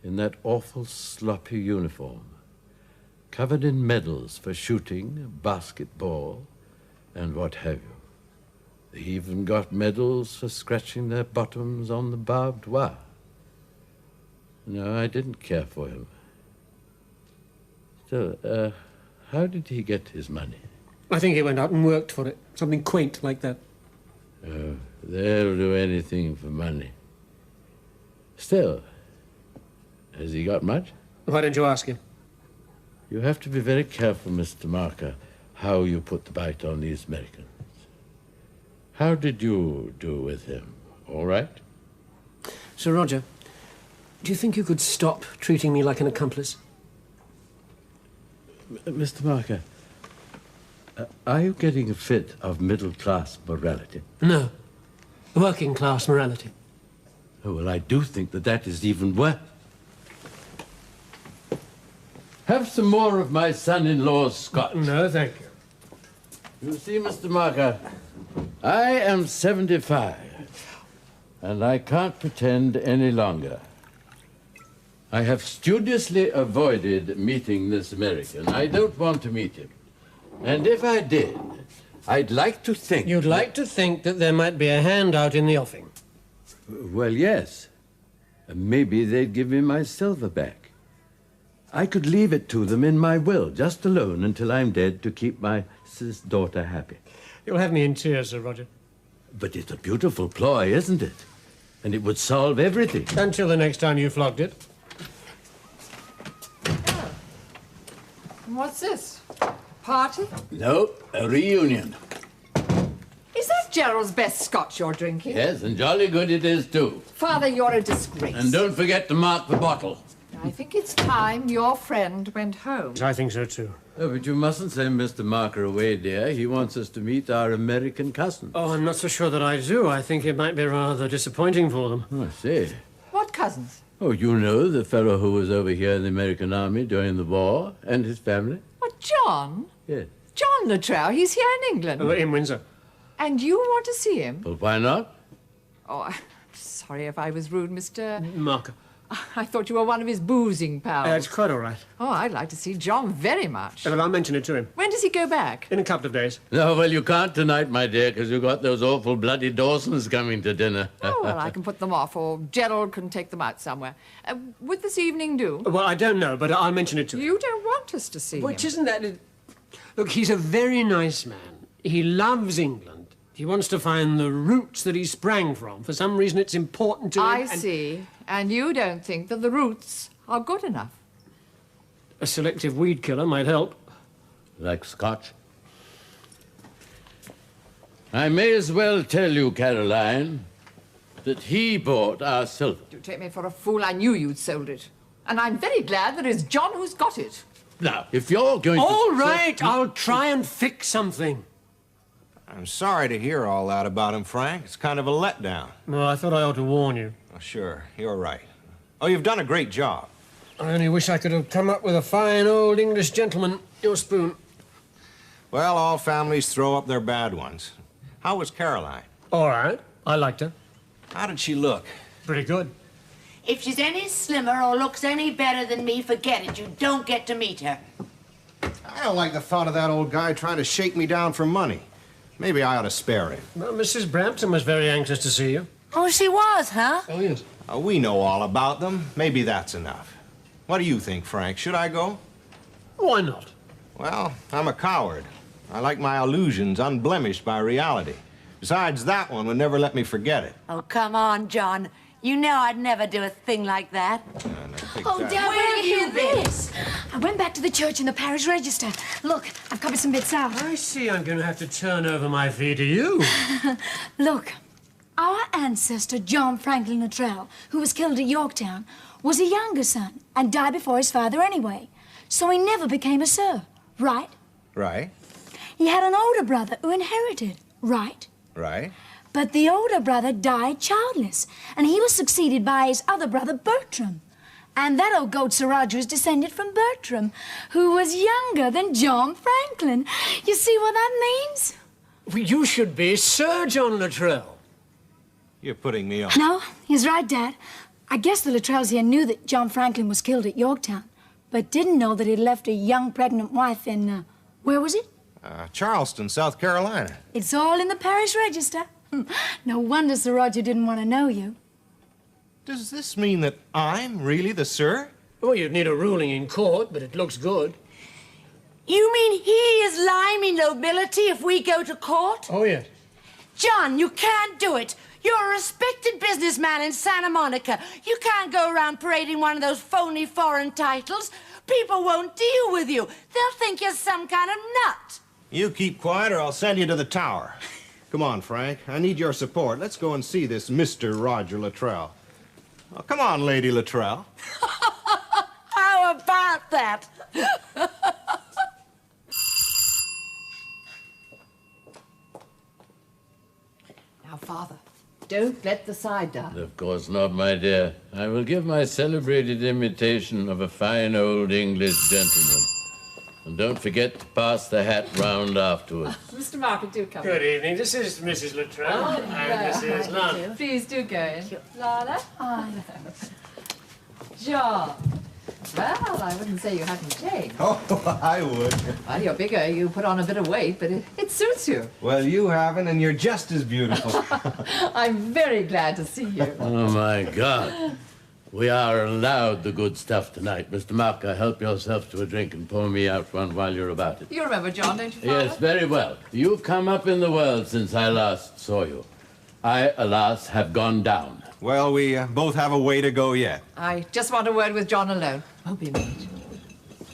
In that awful sloppy uniform. Covered in medals for shooting, basketball, and what have you. They even got medals for scratching their bottoms on the barbed wire. No, I didn't care for him. Still, how did he get his money? I think he went out and worked for it. Something quaint like that. Oh, they'll do anything for money. Still, has he got much? Why don't you ask him? You have to be very careful, Mr. Marker, how you put the bite on these Americans. How did you do with him? All right? Sir Roger, do you think you could stop treating me like an accomplice? Mr. Marker, are you getting a fit of middle-class morality? No. Working-class morality. Oh, well, I do think that is even worse. Have some more of my son-in-law's scotch. No, thank you. You see, Mr. Marker, I am 75, and I can't pretend any longer. I have studiously avoided meeting this American. I don't want to meet him. And if I did, I'd like to think... You'd like to think that there might be a handout in the offing? Well, yes. Maybe they'd give me my silver back. I could leave it to them in my will, just alone until I'm dead, to keep my daughter happy. You'll have me in tears, Sir Roger. But it's a beautiful ploy, isn't it? And it would solve everything. Until the next time you flogged it. Oh. What's this? Party? No, a reunion. Is that That's Gerald's best scotch you're drinking. Yes, and jolly good it is, too. Father, you're a disgrace. And don't forget to mark the bottle. I think it's time your friend went home. I think so, too. Oh, but you mustn't send Mr. Marker away, dear. He wants us to meet our American cousins. Oh, I'm not so sure that I do. I think it might be rather disappointing for them. Oh, I see. What cousins? Oh, you know, the fellow who was over here in the American Army during the war, and his family? What, John? Yes. John Luttrell, he's here in England. Oh, in Windsor. And you want to see him? Well, why not? Oh, I'm sorry if I was rude, Mr. Marker. I thought you were one of his boozing pals. It's quite all right. Oh, I'd like to see John very much. Well, I'll mention it to him. When does he go back? In a couple of days. No, well, you can't tonight, my dear, because you've got those awful bloody Dawsons coming to dinner. Oh, well, I can put them off, or Gerald can take them out somewhere. Would this evening do? Well, I don't know, but I'll mention it to him. You don't want us to see Which him. isn't that... Look, he's a very nice man. He loves England. He wants to find the roots that he sprang from. For some reason, it's important to him. I see. And you don't think that the roots are good enough. A selective weed killer might help. Like scotch? I may as well tell you, Caroline, that he bought our silver. You take me for a fool. I knew you'd sold it. And I'm very glad that it's John who's got it. Now, if you're going All to... right, I'll try and fix something. I'm sorry to hear all that about him, Frank. It's kind of a letdown. No, I thought I ought to warn you. Oh, sure, you're right. Oh, you've done a great job. I only wish I could have come up with a fine old English gentleman. Your spoon. Well, all families throw up their bad ones. How was Caroline? All right. I liked her. How did she look? Pretty good. If she's any slimmer or looks any better than me, forget it. You don't get to meet her. I don't like the thought of that old guy trying to shake me down for money. Maybe I ought to spare him. Well, Mrs. Brampton was very anxious to see you. Oh, she was, huh? Oh, yes. We know all about them. Maybe that's enough. What do you think, Frank? Should I go? Why not? Well, I'm a coward. I like my illusions unblemished by reality. Besides, that one would never let me forget it. Oh, come on, John. You know I'd never do a thing like that. Oh, that. Dad, Where where have did you you hear this? I went back to the church in the parish register. Look, I've copied some bits out. I see I'm going to have to turn over my fee to you. Look, our ancestor, John Franklin Luttrell, who was killed at Yorktown, was a younger son and died before his father anyway. So he never became a Sir, right? Right, He had an older brother who inherited, right? right. But the older brother died childless, and he was succeeded by his other brother, Bertram. And that old goat Sir Roger is descended from Bertram, who was younger than John Franklin. You see what that means? Well, you should be Sir John Luttrell. You're putting me on. No, he's right, Dad. I guess the Luttrells here knew that John Franklin was killed at Yorktown, but didn't know that he'd left a young pregnant wife in, where was it? Charleston, South Carolina. It's all in the parish register. No wonder Sir Roger didn't want to know you. Does this mean that I'm really the Sir? Well, you'd need a ruling in court, but it looks good. You mean he is limey nobility if we go to court? Oh, yes. John, you can't do it. You're a respected businessman in Santa Monica. You can't go around parading one of those phony foreign titles. People won't deal with you. They'll think you're some kind of nut. You keep quiet or I'll send you to the tower. Come on, Frank. I need your support. Let's go and see this Mr. Roger Luttrell. Oh, come on, Lady Luttrell. How about that? Now, Father, don't let the side down. Of course not, my dear. I will give my celebrated imitation of a fine old English gentleman. And don't forget to pass the hat round afterwards. Mr. Marker, do come Good in. evening. This is Mrs. Luttrell and Mrs. Lana. Please do go in. Lana? John. Well, I wouldn't say you haven't changed. Oh, I would. Well, you're bigger, you put on a bit of weight, but it suits you. Well, you haven't, and you're just as beautiful. I'm very glad to see you. Oh, my God. We are allowed the good stuff tonight. Mr. Marker, help yourself to a drink and pour me out one while you're about it. You remember John, don't you, Father? Yes, very well. You've come up in the world since I last saw you. I, alas, have gone down. Well, we both have a way to go yet. I just want a word with John alone. Won't be late.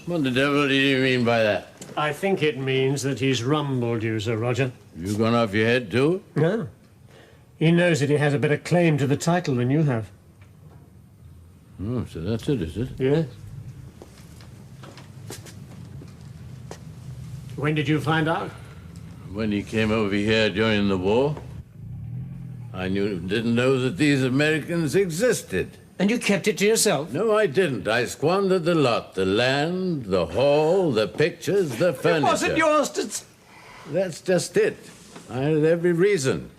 What the devil do you mean by that? I think it means that he's rumbled you, Sir Roger. You gone off your head, too? No. He knows that he has a better claim to the title than you have. Oh, so that's it, is it? Yes. When did you find out? When he came over here during the war. I didn't know that these Americans existed. And you kept it to yourself? No, I didn't. I squandered the lot. The land, the hall, the pictures, the furniture. It wasn't yours to... That's just it. I had every reason.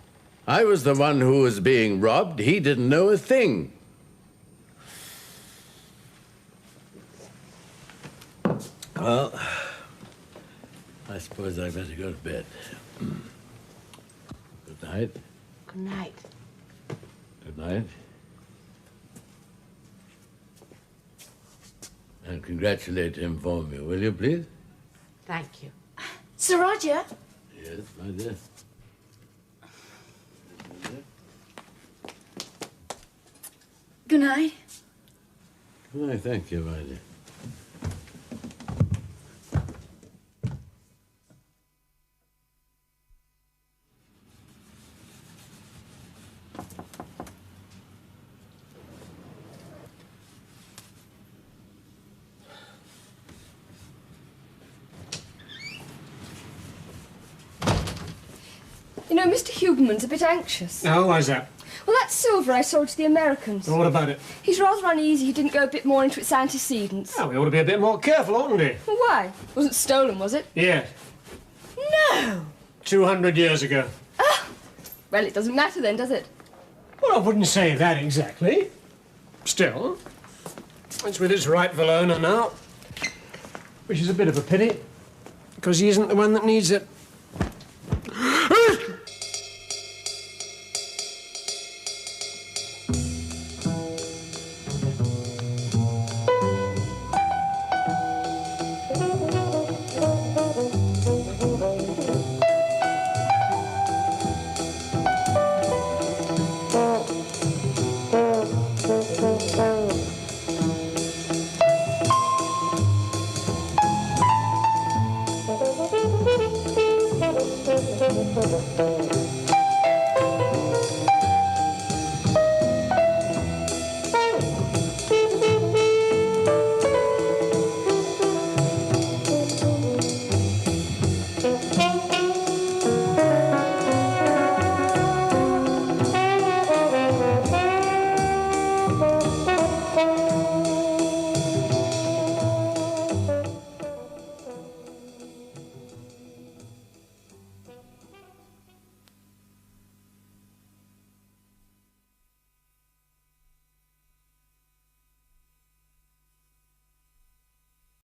I was the one who was being robbed. He didn't know a thing. Well, I suppose I better go to bed. Good night. Good night. Good night. And congratulate him for me, will you, please? Thank you. Sir Roger? Yes, my dear. Good night. Good night, thank you, my dear. You know, Mr. Huberman's a bit anxious. Oh, why's that? Well, that silver I sold to the Americans. Well, what about it? He's rather uneasy he didn't go a bit more into its antecedents. Oh, we ought to be a bit more careful, oughtn't we? Well, why? It wasn't stolen, was it? Yes. No! 200 years ago. Ah! Well, it doesn't matter then, does it? Well, I wouldn't say that exactly. Still, it's with its rightful owner now. Which is a bit of a pity, because he isn't the one that needs it.